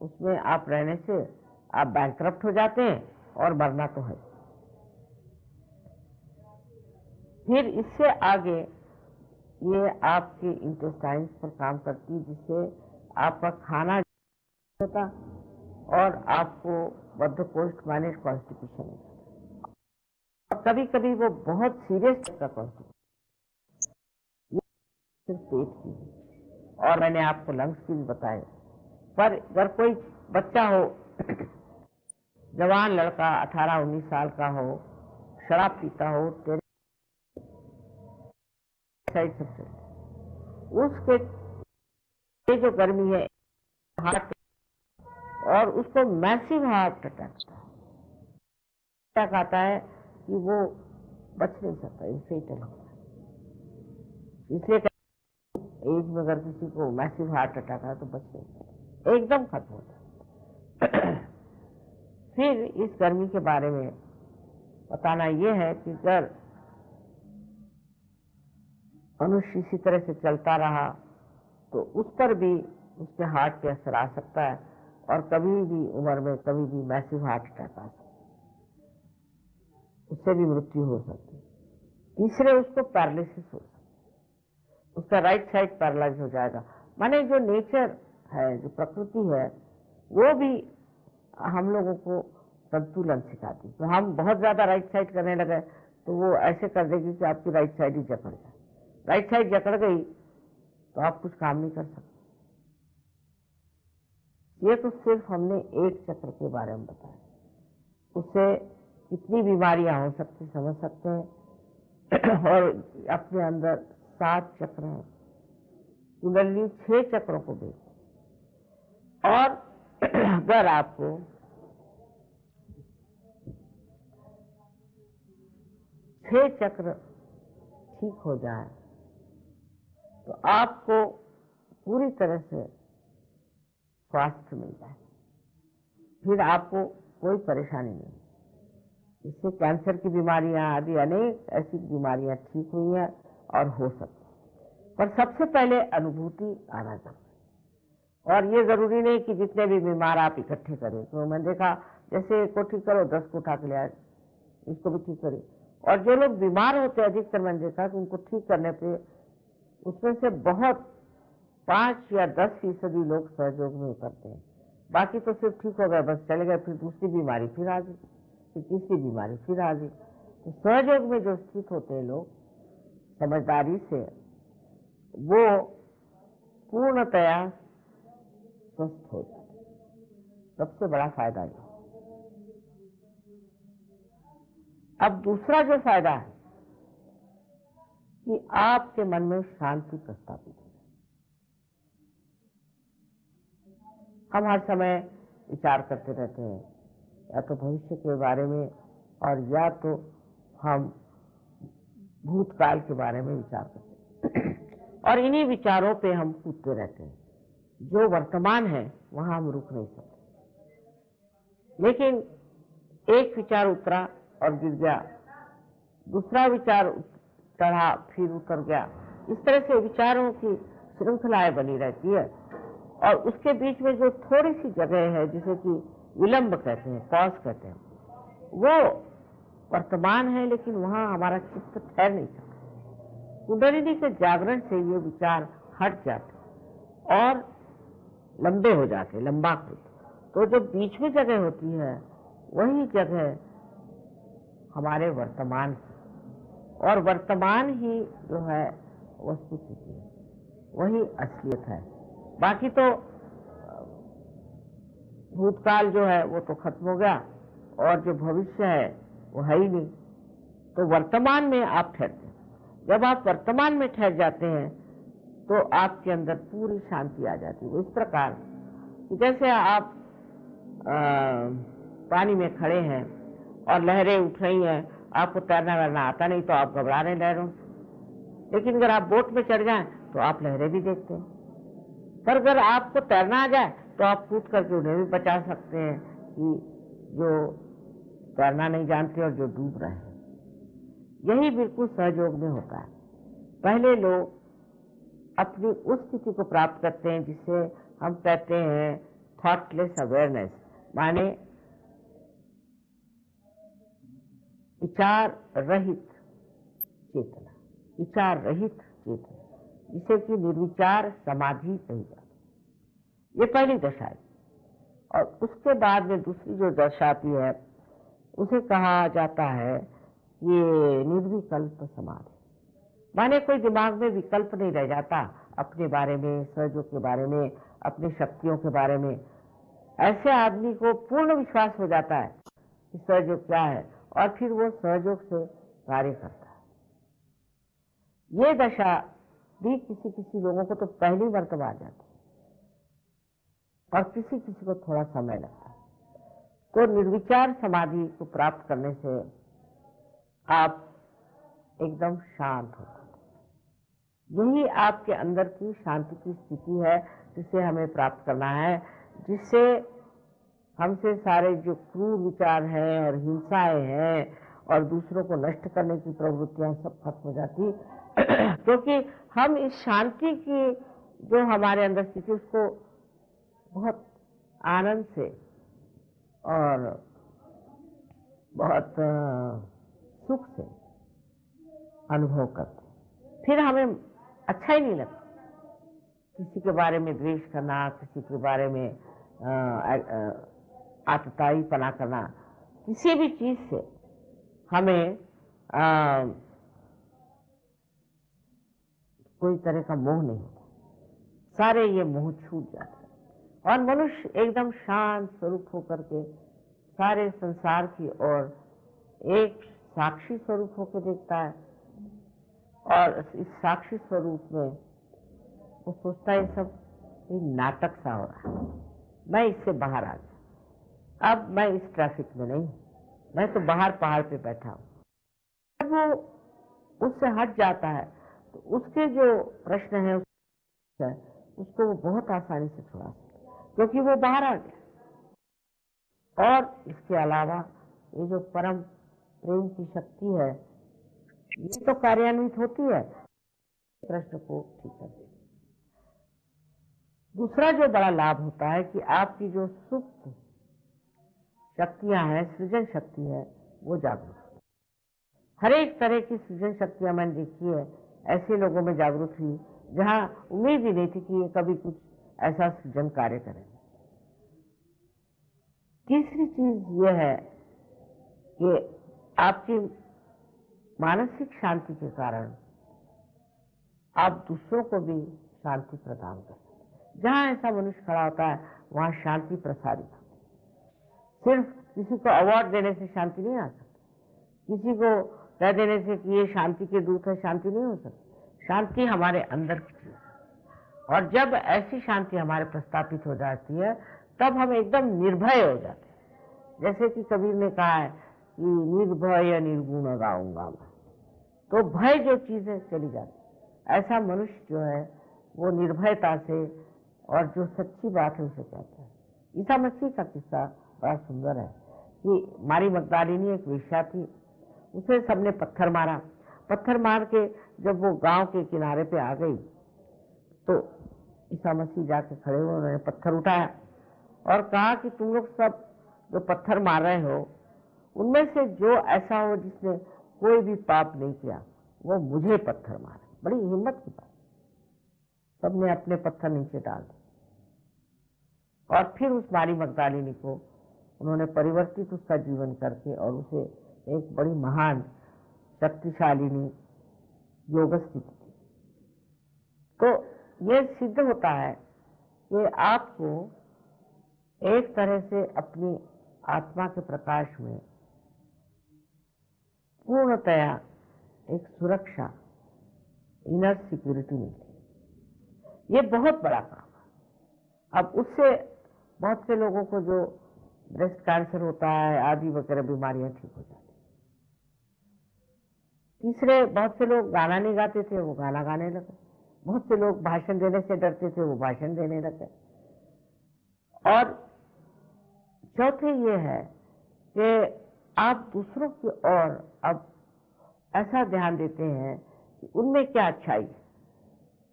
उसमें आप रहने से आप बैंकरप्ट हो जाते हैं और मरना तो है। फिर इससे आगे ये आपके इंटेस्टाइन्स पर काम करती है, जिससे आपका खाना होता और आपको बद्धकोष्ठ माने कॉन्स्टिपेशन हो जाता। और कभी कभी वो बहुत सीरियस का कॉन्स्टिपेशन, सिर्फ पेट की, और मैंने आपको लंग्स की भी बताए। पर अगर कोई बच्चा हो, जवान लड़का 18-19 साल का हो, शराब पीता हो, उसके ये जो गर्मी है हार्ट, और उसको मैसिव हार्ट अटैक आता है कि वो बच नहीं सकता, इन्फेटल होता है। इसलिए एज में अगर किसी को मैसिव हार्ट अटैक है तो बच नहीं सकता, एकदम खत्म हो जाता है। फिर इस गर्मी के बारे में बताना यह है कि अगर मनुष्य इसी तरह से चलता रहा तो उस पर भी, उसके हार्ट पे असर आ सकता है और कभी भी उम्र में कभी भी मैसिव हार्ट अटैक आ सकता है, उससे भी मृत्यु हो सकती है। तीसरे, उसको पैरालिसिस हो सकता है, उसका राइट साइड पैरालाइज हो जाएगा। माने जो नेचर है, जो प्रकृति है, वो भी हम लोगों को संतुलन सिखाती। तो हम बहुत ज्यादा राइट साइड करने लगे तो वो ऐसे कर देगी कि आपकी राइट साइड ही जकड़ जाए। राइट साइड जकड़ गई तो आप कुछ काम नहीं कर सकते। ये तो सिर्फ हमने एक चक्र के बारे में बताया, उससे कितनी बीमारियां हो सकती समझ सकते हैं। और अपने अंदर 7 चक्र हैं, कुंडलिनी 6 चक्रों को देखते। और अगर आपको छह चक्र ठीक हो जाए तो आपको पूरी तरह से स्वास्थ्य मिल जाए, फिर आपको कोई परेशानी नहीं। इससे कैंसर की बीमारियां आदि अनेक ऐसी बीमारियां ठीक हुई हैं और हो सकती, पर सबसे पहले अनुभूति आना चाहिए। और ये जरूरी नहीं कि जितने भी बीमार आप इकट्ठे करें। तो मैंने देखा जैसे एक को ठीक करो 10 को उठा के ले आए, इसको भी ठीक करें। और जो लोग बीमार होते हैं अधिकतर मैंने देखा कि उनको ठीक करने पे उसमें से बहुत 5 या 10% लोग सहयोग में उतरते हैं, बाकी तो सिर्फ ठीक हो गए बस चले गए, फिर दूसरी बीमारी फिर आ गई, फिर तीसरी बीमारी फिर आ गई। तो सहयोग में जो स्थित होते हैं लोग समझदारी से, वो पूर्णतया स्वस्थ हो जाते। सबसे बड़ा फायदा ये। अब दूसरा जो फायदा है कि आपके मन में शांति प्रस्तापित हो। हम हर समय विचार करते रहते हैं, या तो भविष्य के बारे में और या तो हम भूतकाल के बारे में विचार करते हैं। और इन्हीं विचारों पे हम कूदते रहते हैं। जो वर्तमान है वहां हम रुक नहीं सकते। लेकिन एक विचार उतरा और गिर गया, दूसरा विचार चढ़ा फिर उतर गया, इस तरह से विचारों की श्रृंखलाएं बनी रहती है। और उसके बीच में जो थोड़ी सी जगह है जिसे कि विलंब कहते हैं, पॉज कहते हैं, वो वर्तमान है, लेकिन वहां हमारा चित्त ठहर नहीं सकता। कुंडलिनी के जागरण से ये विचार हट जाते और लंबे हो जाते, लंबाकृत। तो जो बीच में जगह होती है वही जगह हमारे वर्तमान की, और वर्तमान ही जो है वस्तु स्थिति है, वही असलियत है। बाकी तो भूतकाल जो है वो तो खत्म हो गया, और जो भविष्य है वो है ही नहीं। तो वर्तमान में आप ठहरते हैं। जब आप वर्तमान में ठहर जाते हैं तो आपके अंदर पूरी शांति आ जाती है। इस प्रकार कि जैसे आप पानी में खड़े हैं और लहरें उठ रही हैं, आपको तैरना वैरना आता नहीं तो आप घबरा रहे हैं लहरों से। लेकिन अगर आप बोट में चढ़ जाएं तो आप लहरें भी देखते हैं। पर अगर आपको तैरना आ जाए तो आप कूद करके उन्हें भी बचा सकते हैं कि जो तैरना नहीं जानते और जो डूब रहे हैं। यही बिल्कुल सहयोग में होता है। पहले लोग अपनी उस स्थिति को प्राप्त करते हैं जिसे हम कहते हैं थॉटलेस अवेयरनेस, माने विचार रहित चेतना, विचार रहित चेतना, जिसे कि निर्विचार समाधि कही जाती है। ये पहली दशा है। और उसके बाद में दूसरी जो दशा आती है उसे कहा जाता है ये निर्विकल्प समाधि, माने कोई दिमाग में विकल्प नहीं रह जाता अपने बारे में, सहयोग के बारे में, अपनी शक्तियों के बारे में। ऐसे आदमी को पूर्ण विश्वास हो जाता है कि सहयोग क्या है, और फिर वो सहयोग से कार्य करता है। ये दशा भी किसी किसी लोगों को तो पहली मर्तबा आ जाती है और किसी किसी को थोड़ा समय लगता है। तो निर्विचार समाधि को प्राप्त करने से आप एकदम शांत हो जाते हैं। यही आपके अंदर की शांति की स्थिति है जिसे हमें प्राप्त करना है, जिससे हमसे सारे जो क्रूर विचार हैं और हिंसाएं हैं और दूसरों को नष्ट करने की प्रवृत्तियां सब खत्म हो जाती। क्योंकि हम इस शांति की जो हमारे अंदर स्थिति उसको बहुत आनंद से और बहुत सुख से अनुभव करते, फिर हमें अच्छा ही नहीं लगता किसी के बारे में द्वेष करना, किसी के बारे में आतताईपना करना। किसी भी चीज से हमें कोई तरह का मोह नहीं होता, सारे ये मोह छूट जाते हैं और मनुष्य एकदम शांत स्वरूप होकर के सारे संसार की ओर एक साक्षी स्वरूप होकर देखता है और इस साक्षी स्वरूप में वो सोचता है सब ये नाटक सा हो रहा है, मैं इससे बाहर आ गया, अब मैं इस ट्रैफिक में नहीं, मैं तो बाहर पहाड़ पे बैठा हूँ। जब वो उससे हट जाता है तो उसके जो प्रश्न है उसको वो बहुत आसानी से छुड़ा सकता है, क्योंकि वो बाहर आ गया। और इसके अलावा ये जो परम प्रेम की शक्ति है ये तो कार्यान्वित होती है, प्रश्न को ठीक करती है। दूसरा जो बड़ा लाभ होता है कि आपकी जो सुप्त शक्तियां हैं, सृजन शक्ति है, वो जागरूक है। हर एक तरह की सृजन शक्तियां मैंने देखी है, ऐसे लोगों में जागरूक हुई जहां उम्मीद ही नहीं थी कि ये कभी कुछ ऐसा सृजन कार्य करें। तीसरी चीज ये है कि आपकी मानसिक शांति के कारण आप दूसरों को भी शांति प्रदान कर सकते हैं। जहां ऐसा मनुष्य खड़ा होता है वहां शांति प्रसारित होती है। सिर्फ किसी को अवार्ड देने से शांति नहीं आ सकती, किसी को कह देने से कि ये शांति के दूत है, शांति नहीं हो सकती। शांति हमारे अंदर की चीज है और जब ऐसी शांति हमारे प्रस्थापित हो जाती है तब हम एकदम निर्भय हो जाते हैं। जैसे कि कबीर ने कहा है कि निर्भय निर्गुण गाऊंगा मैं, तो भय जो चीज है चली जाती। ऐसा मनुष्य जो है वो निर्भयता से और जो सच्ची बात है उसे कहता है। ईसा मसीह का किस्सा बड़ा सुंदर है कि मारी मगदलिनी एक वेश्या थी, उसे सबने पत्थर मारा। पत्थर मार के जब वो गांव के किनारे पे आ गई तो ईसा मसीह जाके खड़े हुए, उन्होंने पत्थर उठाया और कहा कि तुम लोग सब जो पत्थर मार रहे हो उनमें से जो ऐसा हो जिसने कोई भी पाप नहीं किया वो मुझे पत्थर मारे। बड़ी हिम्मत की बात। सबने अपने पत्थर नीचे डाल दिए और फिर उस मारी मगदलिनी को उन्होंने परिवर्तित उसका जीवन करके और उसे एक बड़ी महान शक्तिशालिनी योग स्थिति थी। तो ये सिद्ध होता है कि आपको एक तरह से अपनी आत्मा के प्रकाश में पूर्णतया एक सुरक्षा, इनर सिक्योरिटी मिलती है। ये बहुत बड़ा काम है। अब उससे बहुत से लोगों को जो ब्रेस्ट कैंसर होता है आदि वगैरह बीमारियां ठीक हो जाती। तीसरे, बहुत से लोग गाना नहीं गाते थे वो गाना गाने लगे, बहुत से लोग भाषण देने से डरते थे वो भाषण देने लगे। और चौथे ये है कि आप दूसरों की ओर अब ऐसा ध्यान देते हैं कि उनमें क्या अच्छाई है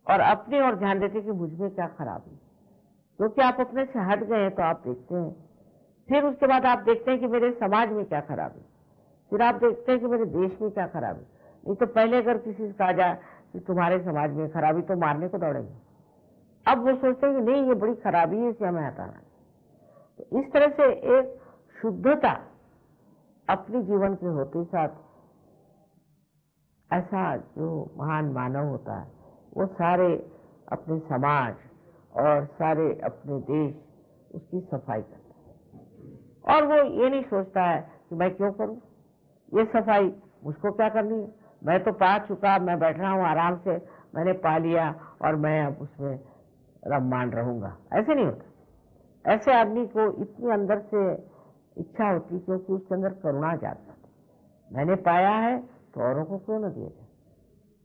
और अपनी ओर ध्यान देते हैं कि मुझ में क्या खराबी। क्योंकि आप अपने से हट गए हैं तो आप देखते हैं, फिर उसके बाद आप देखते हैं कि मेरे समाज में क्या खराबी, फिर आप देखते हैं कि मेरे देश में क्या खराबी। नहीं तो पहले अगर किसी से कहा जाए कि तुम्हारे समाज में खराबी तो मारने को दौड़ेंगे। अब वो सोचते हैं कि नहीं ये बड़ी खराबी है, इसे हमें हटाना। तो इस तरह से एक शुद्धता अपने जीवन के होते साथ ऐसा जो महान मानव होता है वो सारे अपने समाज और सारे अपने देश उसकी सफाई करता है। और वो ये नहीं सोचता है कि मैं क्यों करूं, ये सफाई मुझको क्या करनी है, मैं तो पा चुका, मैं बैठ रहा हूं आराम से, मैंने पा लिया और मैं अब उसमें रममान रहूंगा। ऐसे नहीं होता। ऐसे आदमी को इतनी अंदर से इच्छा होती क्योंकि उसके अंदर करुणा जागती है। मैंने पाया है तो औरों को क्यों न दिया जाए।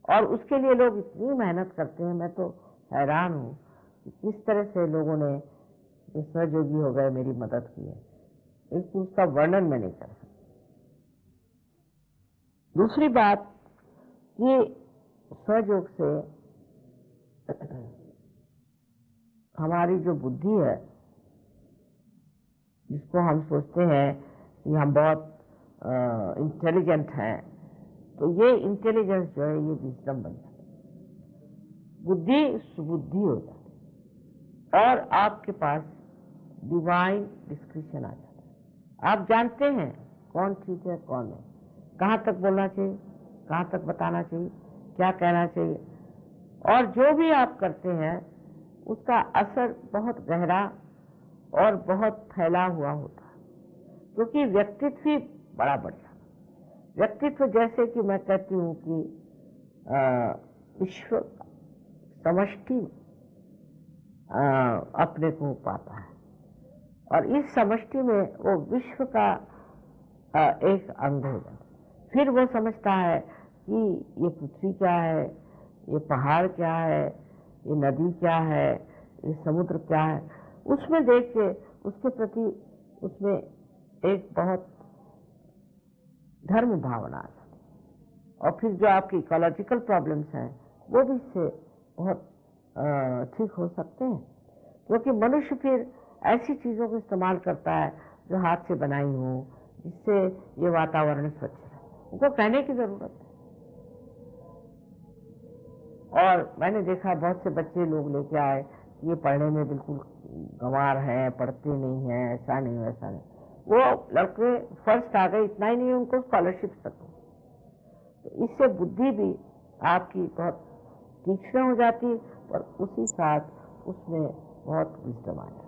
और उसके लिए लोग इतनी मेहनत करते हैं। मैं तो हैरान हूं कि किस तरह से लोगों ने जो सहयोगी हो गए मेरी मदद की है, एक उसका वर्णन मैं नहीं कर सकता। दूसरी बात कि सहयोग से हमारी जो बुद्धि है, जिसको हम सोचते हैं कि हम बहुत इंटेलिजेंट हैं, तो ये इंटेलिजेंस जो है ये विजडम बन जाती है, बुद्धि सुबुद्धि हो जाती है और आपके पास डिवाइन डिस्क्रिप्शन आ जाता है। आप जानते हैं कौन ठीक है कौन नहीं, कहाँ तक बोलना चाहिए, कहाँ तक बताना चाहिए, क्या कहना चाहिए। और जो भी आप करते हैं उसका असर बहुत गहरा और बहुत फैला हुआ होता है, क्योंकि व्यक्तित्व ही बड़ा बढ़िया। व्यक्तित्व जैसे कि मैं कहती हूँ कि विश्व समष्टि अपने को पाता है, और इस समष्टि में वो विश्व का एक अंग हो जाता है। फिर वो समझता है कि ये पृथ्वी क्या है, ये पहाड़ क्या है, ये नदी क्या है, ये समुद्र क्या है, उसमें देख के उसके प्रति उसमें एक बहुत धर्म भावना आ जाती है। और फिर जो आपकी इकोलॉजिकल प्रॉब्लम्स हैं वो भी इससे बहुत ठीक हो सकते हैं, क्योंकि मनुष्य फिर ऐसी चीज़ों को इस्तेमाल करता है जो हाथ से बनाई हो, जिससे ये वातावरण स्वच्छ रहे। उनको कहने की जरूरत है। और मैंने देखा बहुत से बच्चे लोग लेके आए, ये पढ़ने में बिल्कुल गंवार हैं, पढ़ते नहीं हैं, ऐसा नहीं वैसा नहीं। वो लड़के फर्स्ट आ गए, इतना ही नहीं, उनको स्कॉलरशिप तक। तो इससे बुद्धि भी आपकी बहुत तीक्ष्ण हो जाती, और उसी साथ उसमें बहुत विजडम आ जाती।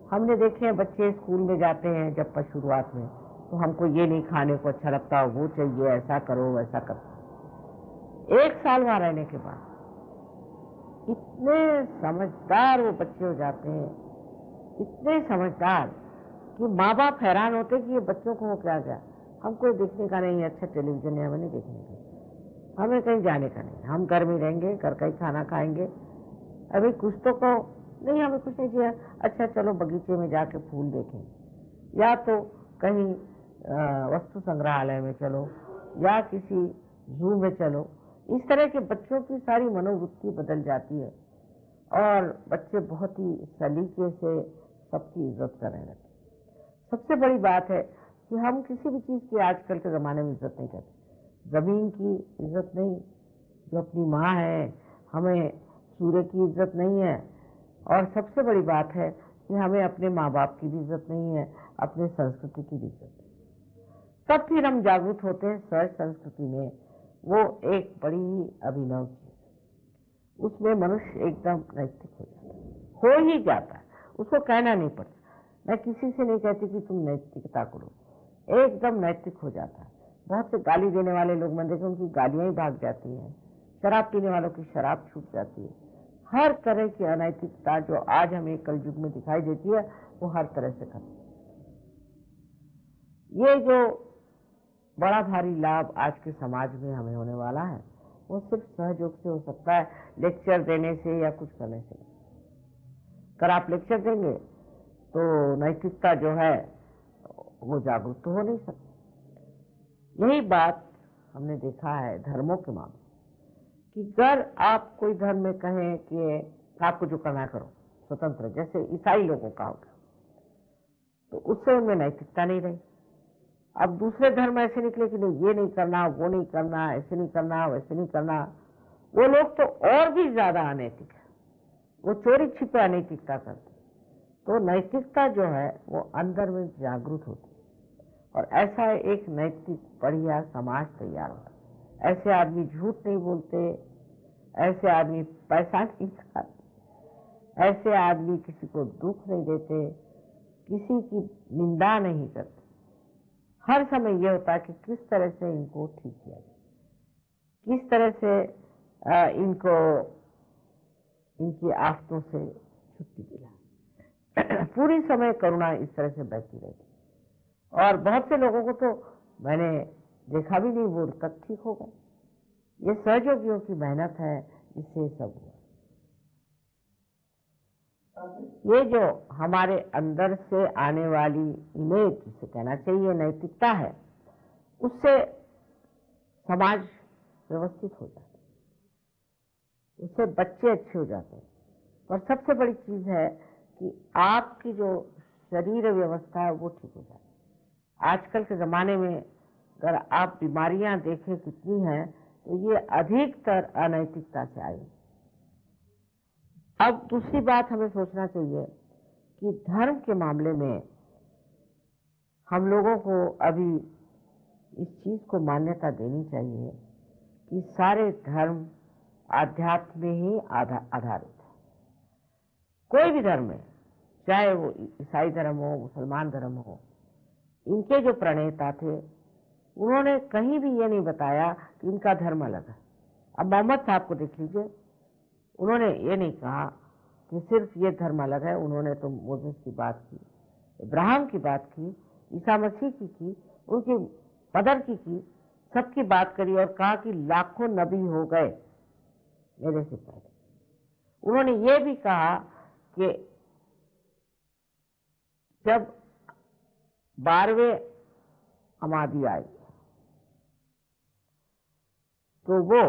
हमने देखे हैं बच्चे स्कूल में जाते हैं जब पर शुरुआत में, तो हमको ये नहीं खाने को अच्छा लगता, वो चाहिए, ऐसा करो वैसा करो। 1 साल वहां रहने के बाद इतने समझदार वो बच्चे हो जाते हैं, इतने समझदार कि माँ बाप हैरान होते कि ये बच्चों को हो क्या गया। हमको देखने का नहीं है, अच्छा टेलीविजन है, हमें नहीं देखने का, हमें कहीं जाने का नहीं, हम घर में रहेंगे, घर का ही खाना खाएंगे। अभी कुछ तो कहो, नहीं हमें कुछ नहीं चाहिए, अच्छा चलो बगीचे में जाके फूल देखें, या तो कहीं वस्तु संग्रहालय में चलो, या किसी जू में चलो। इस तरह के बच्चों की सारी मनोवृत्ति बदल जाती है, और बच्चे बहुत ही सलीके से सबकी इज्जत करने लगते। सबसे बड़ी बात है कि हम किसी भी चीज़ की आजकल के ज़माने में इज्जत नहीं करते। ज़मीन की इज्जत नहीं, जो अपनी माँ है, हमें सूर्य की इज्जत नहीं है, और सबसे बड़ी बात है कि हमें अपने माँ बाप की भी इज्जत नहीं है, अपने संस्कृति की भी इज्जत नहीं। तब फिर हम जागरूक होते हैं सहज संस्कृति में। वो एक बड़ी ही अभिनव चीज, उसमें मनुष्य एकदम नैतिक हो जाता है, हो ही जाता है, उसको कहना नहीं पड़ता। मैं किसी से नहीं कहती कि तुम नैतिकता करो, एकदम नैतिक हो जाता है। बहुत से गाली देने वाले लोग मैंने देखे, उनकी गालियां ही भाग जाती हैं, शराब पीने वालों की शराब छूट जाती है। हर तरह की अनैतिकता जो आज हमें कलयुग में दिखाई देती है, वो हर तरह से खत्म। ये जो बड़ा भारी लाभ आज के समाज में हमें होने वाला है, वो सिर्फ सहयोग से हो सकता है, लेक्चर देने से या कुछ करने से। अगर आप लेक्चर देंगे तो नैतिकता जो है वो जागरूक तो हो नहीं सकती। यही बात हमने देखा है धर्मों के मामले, कि अगर आप कोई धर्म में कहें कि आपको जो करना करो, स्वतंत्र, जैसे ईसाई लोगों का होगा, तो उससे उनमें नैतिकता नहीं रही। अब दूसरे धर्म ऐसे निकले कि नहीं, ये नहीं करना, वो नहीं करना, ऐसे नहीं करना, वैसे नहीं करना। वो लोग तो और भी ज्यादा अनैतिक है, वो चोरी छिपे अनैतिकता करते। तो नैतिकता जो है वो अंदर में जागरूक होती है, और ऐसा एक नैतिक बढ़िया समाज तैयार होता है। ऐसे आदमी झूठ नहीं बोलते, ऐसे आदमी पैसा नहीं खाते, ऐसे आदमी किसी को दुख नहीं देते, किसी की निंदा नहीं करते। हर समय यह होता है कि किस तरह से इनको ठीक किया जाए, किस तरह से इनको इनकी आफतों से छुट्टी दिलाए। पूरी समय करुणा इस तरह से बहती रहती। और बहुत से लोगों को तो मैंने देखा भी नहीं, वो तक ठीक हो गए। ये सहयोगियों की मेहनत है, इससे सब हुआ। ये जो हमारे अंदर से आने वाली इमेज, जिसे कहना चाहिए नैतिकता है, उससे समाज व्यवस्थित हो जाता है, उससे बच्चे अच्छे हो जाते हैं। और सबसे बड़ी चीज है कि आपकी जो शरीर व्यवस्था है वो ठीक हो जाती है। आजकल के जमाने में अगर आप बीमारियां देखें कितनी हैं, तो ये अधिकतर अनैतिकता से आई। अब दूसरी बात हमें सोचना चाहिए कि धर्म के मामले में हम लोगों को अभी इस चीज को मान्यता देनी चाहिए कि सारे धर्म आध्यात्म में ही आधारित है। कोई भी धर्म है, चाहे वो ईसाई धर्म हो, मुसलमान धर्म हो, इनके जो प्रणेता थे उन्होंने कहीं भी ये नहीं बताया कि इनका धर्म अलग है। अब मोहम्मद साहब को देख लीजिए, उन्होंने ये नहीं कहा कि सिर्फ ये धर्म अलग है। उन्होंने तो मोसेस की बात की, इब्राहिम की बात की, ईसा मसीह की, उनकी मदर की, सबकी बात करी और कहा कि लाखों नबी हो गए मेरे से पहले। उन्होंने ये भी कहा कि जब 12वें अमादी आई तो वो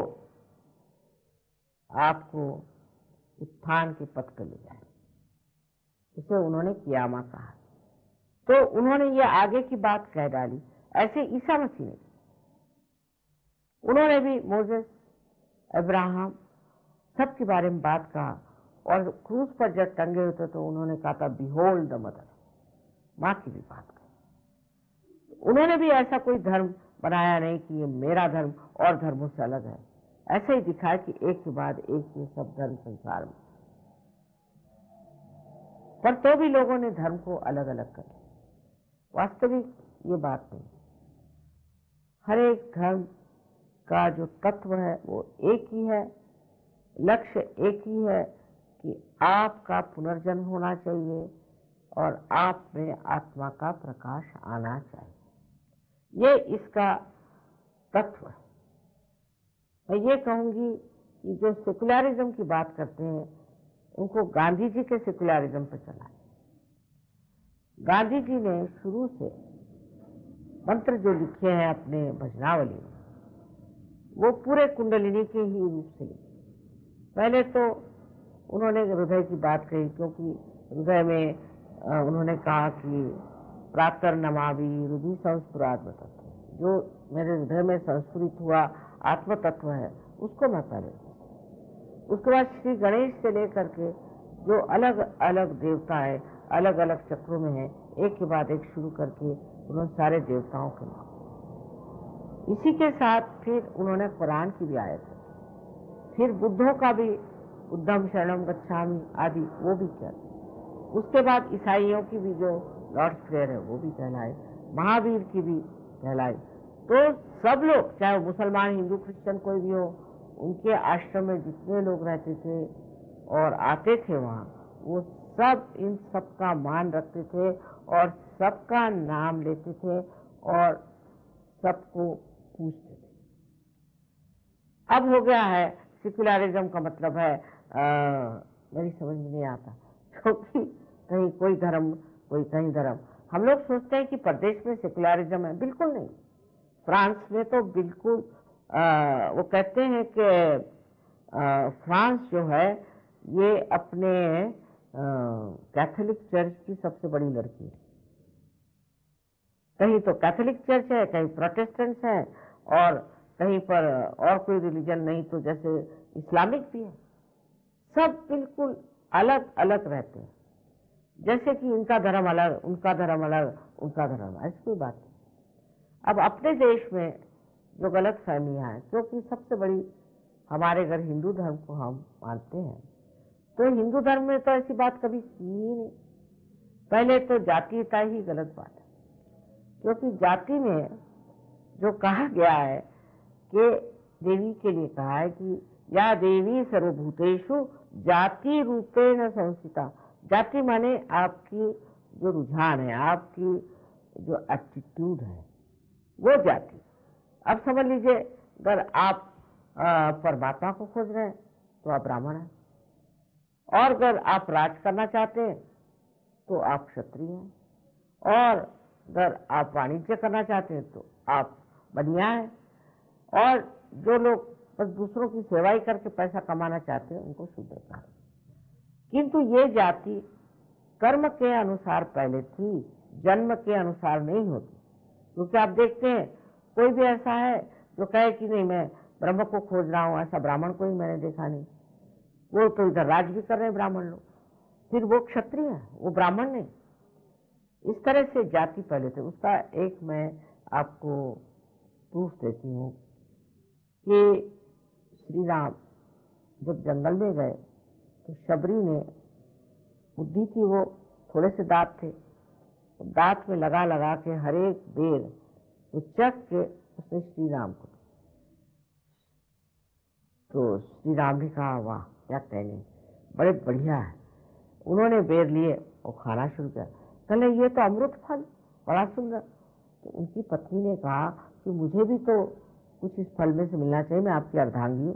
आपको उत्थान के पथ पर ले जाए, उसे उन्होंने कियामा कहा। तो उन्होंने ये आगे की बात कह डाली। ऐसे ईसा मसीह ने, उन्होंने भी मोसेस, अब्राहम सबके बारे में बात कहा। और क्रूस पर जब टंगे हुए तो उन्होंने कहा था बिहोल्ड द मदर, माँ की भी बात कही। उन्होंने भी ऐसा कोई धर्म बनाया नहीं कि ये मेरा धर्म और धर्मों से अलग है। ऐसे ही दिखाया कि एक के बाद एक ये सब धर्म संसार में, पर तो भी लोगों ने धर्म को अलग अलग कर दिया। वास्तविक ये बात नहीं। हर एक धर्म का जो तत्व है वो एक ही है, लक्ष्य एक ही है कि आपका पुनर्जन्म होना चाहिए और आप में आत्मा का प्रकाश आना चाहिए। ये इसका तत्व है। मैं ये कहूंगी कि जो सेकुलरिज्म की बात करते हैं उनको गांधी जी के सेकुलरिज्म पर चला है। गांधी जी ने शुरू से मंत्र जो लिखे हैं अपने भजनावली में, वो पूरे कुंडलिनी के ही रूप से लिखे। पहले तो उन्होंने हृदय की बात कही, क्योंकि हृदय में उन्होंने कहा कि प्रातर नमावि हृदय संस्फुरात्म तत्व, जो मेरे हृदय में संस्फुरित हुआ आत्म तत्व है उसको मैं पहले। उसके बाद श्री गणेश से लेकर के जो अलग अलग देवता है, अलग अलग चक्रों में है, एक के बाद एक शुरू करके उन्होंने सारे देवताओं के नाम। इसी के साथ फिर उन्होंने कुरान की भी आयत रखी, फिर बुद्धों का भी बुद्धम शरणम गच्छामि आदि वो भी किया। उसके बाद ईसाइयों की भी जो लॉर्ड्स प्रेयर है वो भी कहलाए, महावीर की भी कहलाई। तो सब लोग, चाहे मुसलमान, हिंदू, क्रिश्चियन कोई भी हो, उनके आश्रम में जितने लोग रहते थे और आते थे वहाँ, वो सब इन सब का मान रखते थे और सबका नाम लेते थे और सबको पूछते थे। अब हो गया है सेकुलरिज्म का मतलब है मेरी समझ में नहीं आता, क्योंकि कहीं कोई धर्म, कोई कहीं धर्म। हम लोग सोचते हैं कि प्रदेश में सेकुलरिज्म है, बिल्कुल नहीं। फ्रांस में तो बिल्कुल वो कहते हैं कि फ्रांस जो है ये अपने कैथोलिक चर्च की सबसे बड़ी लड़की है। कहीं तो कैथोलिक चर्च है, कहीं प्रोटेस्टेंट्स है, और कहीं पर और कोई रिलीजन नहीं तो जैसे इस्लामिक भी है। सब बिल्कुल अलग अलग रहते हैं, जैसे कि इनका धर्म अलग, उनका धर्म अलग, उनका धर्म, ऐसी कोई बात नहीं। अब अपने देश में जो गलत फहमियाँ हैं, क्योंकि सबसे बड़ी हमारे घर हिंदू धर्म को हम मानते हैं, तो हिंदू धर्म में तो ऐसी बात कभी की ही नहीं। पहले तो जातीयता ही गलत बात है, क्योंकि जाति में जो कहा गया है कि देवी के लिए कहा है कि या देवी सर्वभूतेषु जाति रूपेण संस्थिता। जाति माने आपकी जो रुझान है, आपकी जो एटीट्यूड है, वो जाति। अब समझ लीजिए, अगर आप परमात्मा को खोज रहे हैं तो आप ब्राह्मण हैं, और अगर आप राज करना चाहते हैं तो आप क्षत्रिय हैं, और अगर आप वाणिज्य करना चाहते हैं तो आप बनिया हैं, और जो लोग बस दूसरों की सेवा ही करके पैसा कमाना चाहते हैं उनको शूद्र कहा। किंतु ये जाति कर्म के अनुसार पहले थी, जन्म के अनुसार नहीं होती। क्योंकि आप देखते हैं कोई भी ऐसा है जो कहे कि नहीं मैं ब्रह्म को खोज रहा हूं, ऐसा ब्राह्मण कोई मैंने देखा नहीं। वो तो इधर राज भी कर रहे हैं ब्राह्मण लोग, फिर वो क्षत्रिय है, वो ब्राह्मण नहीं। इस तरह से जाति पहले थे। उसका एक मैं आपको प्रूफ देती हूँ कि श्री राम जब जंगल में गए तो शबरी ने, बुद्धि थी वो, थोड़े से दांत थे, तो दांत में लगा लगा के हर एक बेर तो चख के उसने श्री राम को, तो श्री राम ने कहा वाह क्या कहने, बड़े बढ़िया है। उन्होंने बेर लिए और खाना शुरू किया, कहले ये तो अमृत फल, बड़ा सुंदर। तो उनकी पत्नी ने कहा कि मुझे भी तो कुछ इस फल में से मिलना चाहिए, मैं आपकी अर्धांगी हूँ।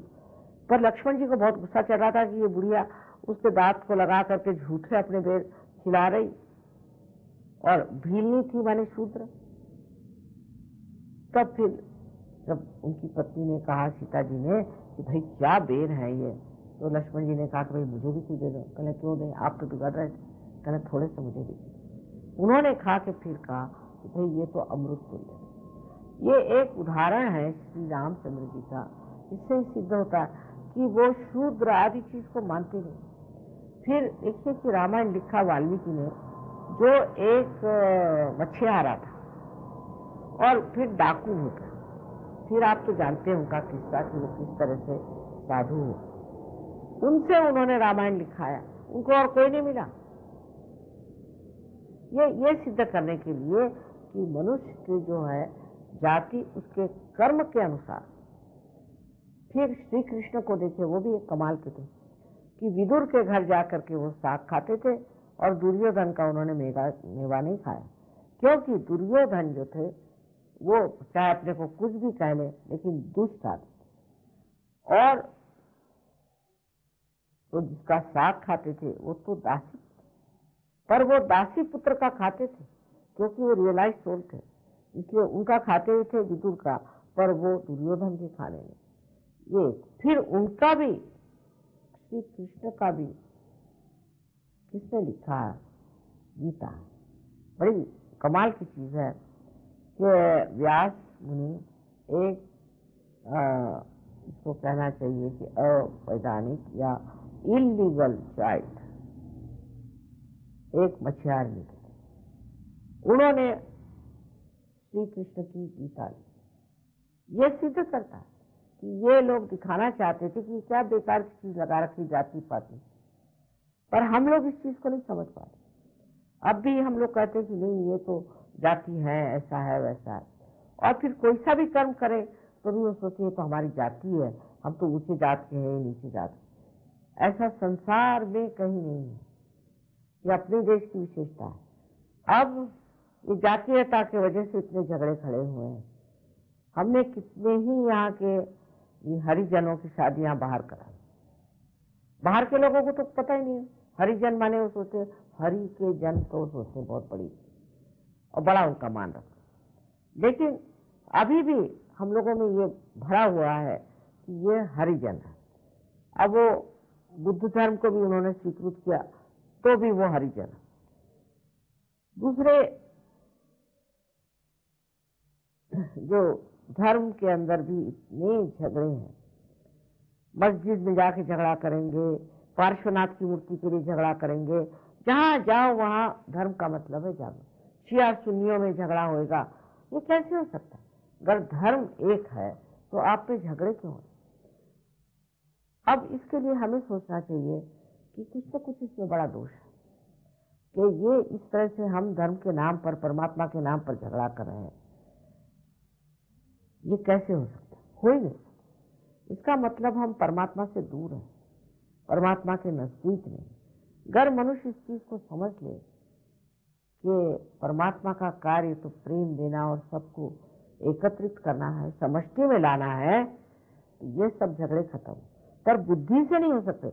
पर लक्ष्मण जी को बहुत गुस्सा चढ़ रहा था कि ये बुढ़िया उसके दांत को लगा करके झूठे अपने बेर खिला रही, और भीलनी थी माने शूद्र। तब फिर जब उनकी पत्नी ने कहा सीता जी ने कि भाई क्या बेर है ये, तो लक्ष्मण जी ने कहा कि भाई मुझे भी कुछ दे दो। कहले क्यों दें, आप तो बिगड़ रहे थे। कहले थोड़े से मुझे भी दे। उन्होंने खा के फिर कहा कि भाई ये तो अमृत तुल्य है। ये एक उदाहरण है श्री रामचंद्र जी का। इससे ही सिद्ध होता है कि वो शूद्र आदि चीज को मानते नहीं। फिर देखिए कि रामायण लिखा वाल्मीकि ने, जो एक मछुआरा था और फिर डाकू होता, फिर आप तो जानते हैं उनका किस्सा कि वो किस तरह से साधु हो, उनसे उन्होंने रामायण लिखाया, उनको और कोई नहीं मिला। ये सिद्ध करने के लिए कि मनुष्य की जो है जाति उसके कर्म के अनुसार। फिर श्री कृष्ण को देखे, वो भी एक कमाल के थे कि विदुर के घर जाकर के वो साग खाते थे और दुर्योधन का उन्होंने मेवा नहीं खाया, क्योंकि दुर्योधन जो थे वो चाहे अपने को कुछ भी कह ले लेकिन दुष्ट आदमी, और तो जिसका साग खाते थे वो तो दासी, पर वो दासी पुत्र का खाते थे क्योंकि वो रियलाइज सोल थे, इसलिए उनका खाते हुए थे विदुर का, पर वो दुर्योधन के खाने में। ये फिर उनका भी, श्री कृष्ण का भी किसने लिखा है, गीता। बड़ी कमाल की चीज है कि व्यास मुनि एक इसको कहना चाहिए कि अवैधानिक या इलीगल चाइल्ड, एक मछुआरे लिखे थे, उन्होंने श्री कृष्ण की गीता ली। ये सिद्ध करता है कि ये लोग दिखाना चाहते थे कि क्या बेकार की चीज लगा रखी जाति पाति, पर हम लोग इस चीज को नहीं समझ पाते। अब भी हम लोग कहते हैं कि नहीं ये तो जाति है, ऐसा है वैसा है, और फिर कोई सा भी कर्म करे तो भी वो सोचे तो हमारी जाति है, हम तो ऊंचे जात के हैं नीचे जात के। ऐसा संसार में कहीं नहीं है, ये अपने देश की विशेषता है। अब ये जातीयता की वजह से इतने झगड़े खड़े हुए हैं। हमने कितने ही यहाँ के हरिजनों की शादियां बाहर कराई, बाहर के लोगों को तो पता ही नहीं। हरिजन माने वो सोचते हरि के जन, तो सोचते बहुत बड़ी और बड़ा उनका मान रखते, लेकिन अभी भी हम लोगों में ये भरा हुआ है कि ये हरिजन है। अब वो बुद्ध धर्म को भी उन्होंने स्वीकृत किया तो भी वो हरिजन है। दूसरे जो धर्म के अंदर भी इतने झगड़े हैं, मस्जिद में जाके झगड़ा करेंगे, पार्श्वनाथ की मूर्ति के लिए झगड़ा करेंगे, जहां जाओ वहां धर्म का मतलब है जानो, शिया सुन्नियों में झगड़ा होएगा। ये कैसे हो सकता है? अगर धर्म एक है तो आप पे झगड़े क्यों हो? अब इसके लिए हमें सोचना चाहिए कि कुछ तो कुछ इसमें बड़ा दोष है कि ये इस तरह से हम धर्म के नाम पर, परमात्मा के नाम पर झगड़ा कर रहे हैं। ये कैसे हो सकता है? हो ही नहीं सकता। इसका मतलब हम परमात्मा से दूर हैं, परमात्मा के नजदीक नहीं। अगर मनुष्य इस चीज को समझ ले कि परमात्मा का कार्य तो प्रेम देना और सबको एकत्रित करना है, समष्टि में लाना है, तो ये सब झगड़े खत्म। पर बुद्धि से नहीं हो सकते,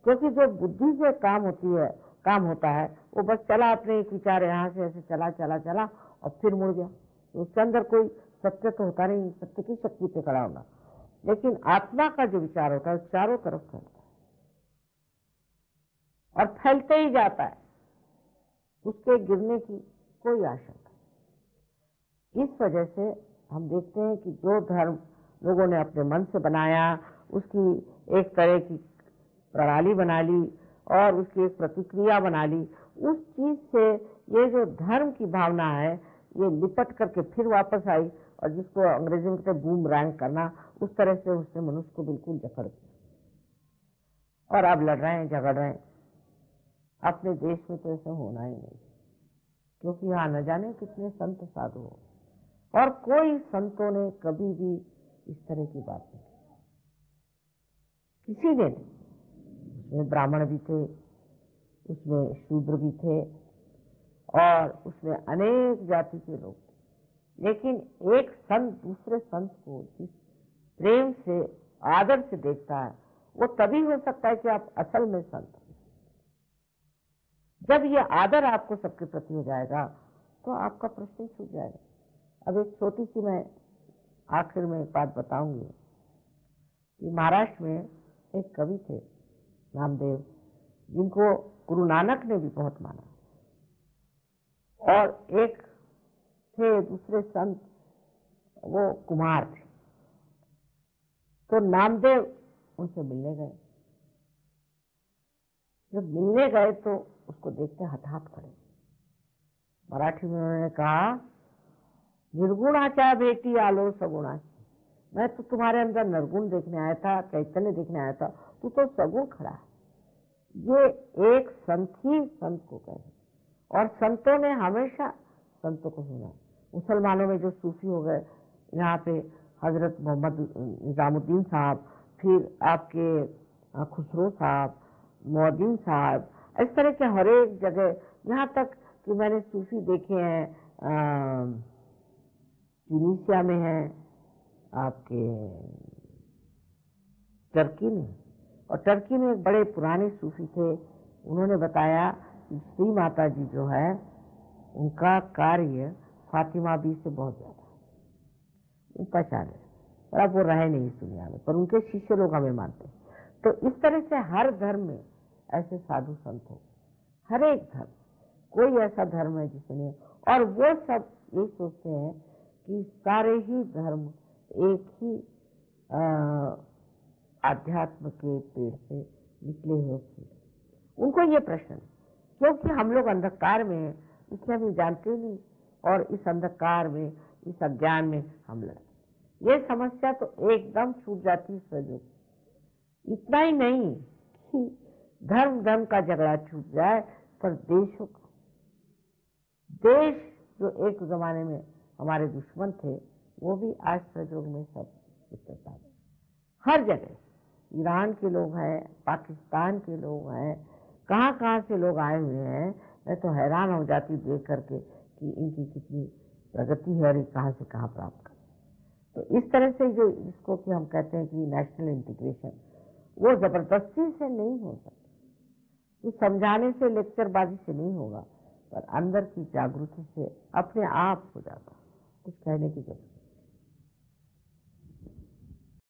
क्योंकि जो बुद्धि से काम होता है वो बस चला, अपने एक विचार यहाँ से ऐसे चला चला चला और फिर मुड़ गया, तो उसके अंदर कोई सत्य तो होता नहीं, सत्य की शक्ति पे खड़ा होगा। लेकिन आत्मा का जो विचार होता है चारों तरफ फैलता है और फैलते ही जाता है, उसके गिरने की कोई आशंका नहीं। इस वजह से हम देखते हैं कि जो धर्म लोगों ने अपने मन से बनाया, उसकी एक तरह की प्रणाली बना ली और उसकी एक प्रतिक्रिया बना ली, उस चीज से ये जो धर्म की भावना है ये लिपट करके फिर वापस आई, और जिसको अंग्रेजी में कहते हैं बूमरैंग करना, उस तरह से उसने मनुष्य को बिल्कुल जकड़ दिया और अब लड़ रहे हैं, झगड़ रहे हैं। अपने देश में तो ऐसा होना ही नहीं, क्योंकि यहाँ न जाने कितने संत साधु हो, और कोई संतों ने कभी भी इस तरह की बात नहीं की, किसी ने नहीं। उसमें ब्राह्मण भी थे, उसमें शूद्र भी थे, और उसमें अनेक जाति के लोग थे, लेकिन एक संत दूसरे संत को जिस प्रेम से आदर से देखता है, वो तभी हो सकता है कि आप असल में संत हैं। जब ये आदर आपको सबके प्रति हो जाएगा तो आपका प्रश्न छूट जाएगा। अब एक छोटी सी मैं आखिर में एक बात बताऊंगी कि महाराष्ट्र में एक कवि थे नामदेव, जिनको गुरु नानक ने भी बहुत माना, और एक थे दूसरे संत, वो कुमार थे। तो नामदेव उनसे मिलने गए। जब मिलने गए तो उसको देखते हठात खड़े। मराठी में उन्होंने कहा, निर्गुणाचा बेटी आलो सगुणाची, मैं तो तुम्हारे अंदर निर्गुण देखने आया था, चैतन्य देखने आया था, तू तो सगुण खड़ा है। ये एक संत ही संत को कहे, और संतों ने हमेशा संतों को सुना। मुसलमानों में जो सूफी हो गए, यहाँ पे हजरत मोहम्मद निजामुद्दीन साहब, फिर आपके खुसरो साहब, मोहद्दीन साहब, इस तरह के हर एक जगह, यहाँ तक कि मैंने सूफी देखे हैं ट्यूनीशिया में है, आपके टर्की में, और टर्की में एक बड़े पुराने सूफी थे। उन्होंने बताया कि श्री माता जी जो है उनका कार्य फातिमा बी से बहुत ज्यादा है, पहचान है, और अब वो रहे नहीं इस दुनिया में, पर उनके शिष्य लोग हमें मानते हैं। तो इस तरह से हर धर्म में ऐसे साधु संत हो, हर एक धर्म, कोई ऐसा धर्म है जिसमें नहीं, और वो सब ये सोचते हैं कि सारे ही धर्म एक ही आध्यात्म के पेड़ से निकले हुए फूल। उनको ये प्रश्न, क्योंकि हम लोग अंधकार में हैं, इसलिए हम जानते नहीं, और इस अंधकार में, इस अज्ञान में हम लड़ते। ये समस्या तो एकदम छूट जाती है सहयोग। इतना ही नहीं कि धर्म धर्म का झगड़ा छूट जाए, पर देशों का, देश जो एक जमाने में हमारे दुश्मन थे, वो भी आज सहयोग में सब मित्रता में हर जगह। ईरान के लोग हैं, पाकिस्तान के लोग हैं, कहाँ कहाँ से लोग आए हुए हैं। मैं तो हैरान हो जाती देख करके कि इनकी कितनी प्रगति है और ये कहाँ से कहाँ प्राप्त कर। तो इस तरह से जो इसको कि हम कहते हैं कि नेशनल इंटीग्रेशन, वो जबरदस्ती से नहीं हो सकता, तो समझाने से, लेक्चरबाजी से नहीं होगा, पर अंदर की जागृति से अपने आप हो जाता। कुछ कहने की जरूरत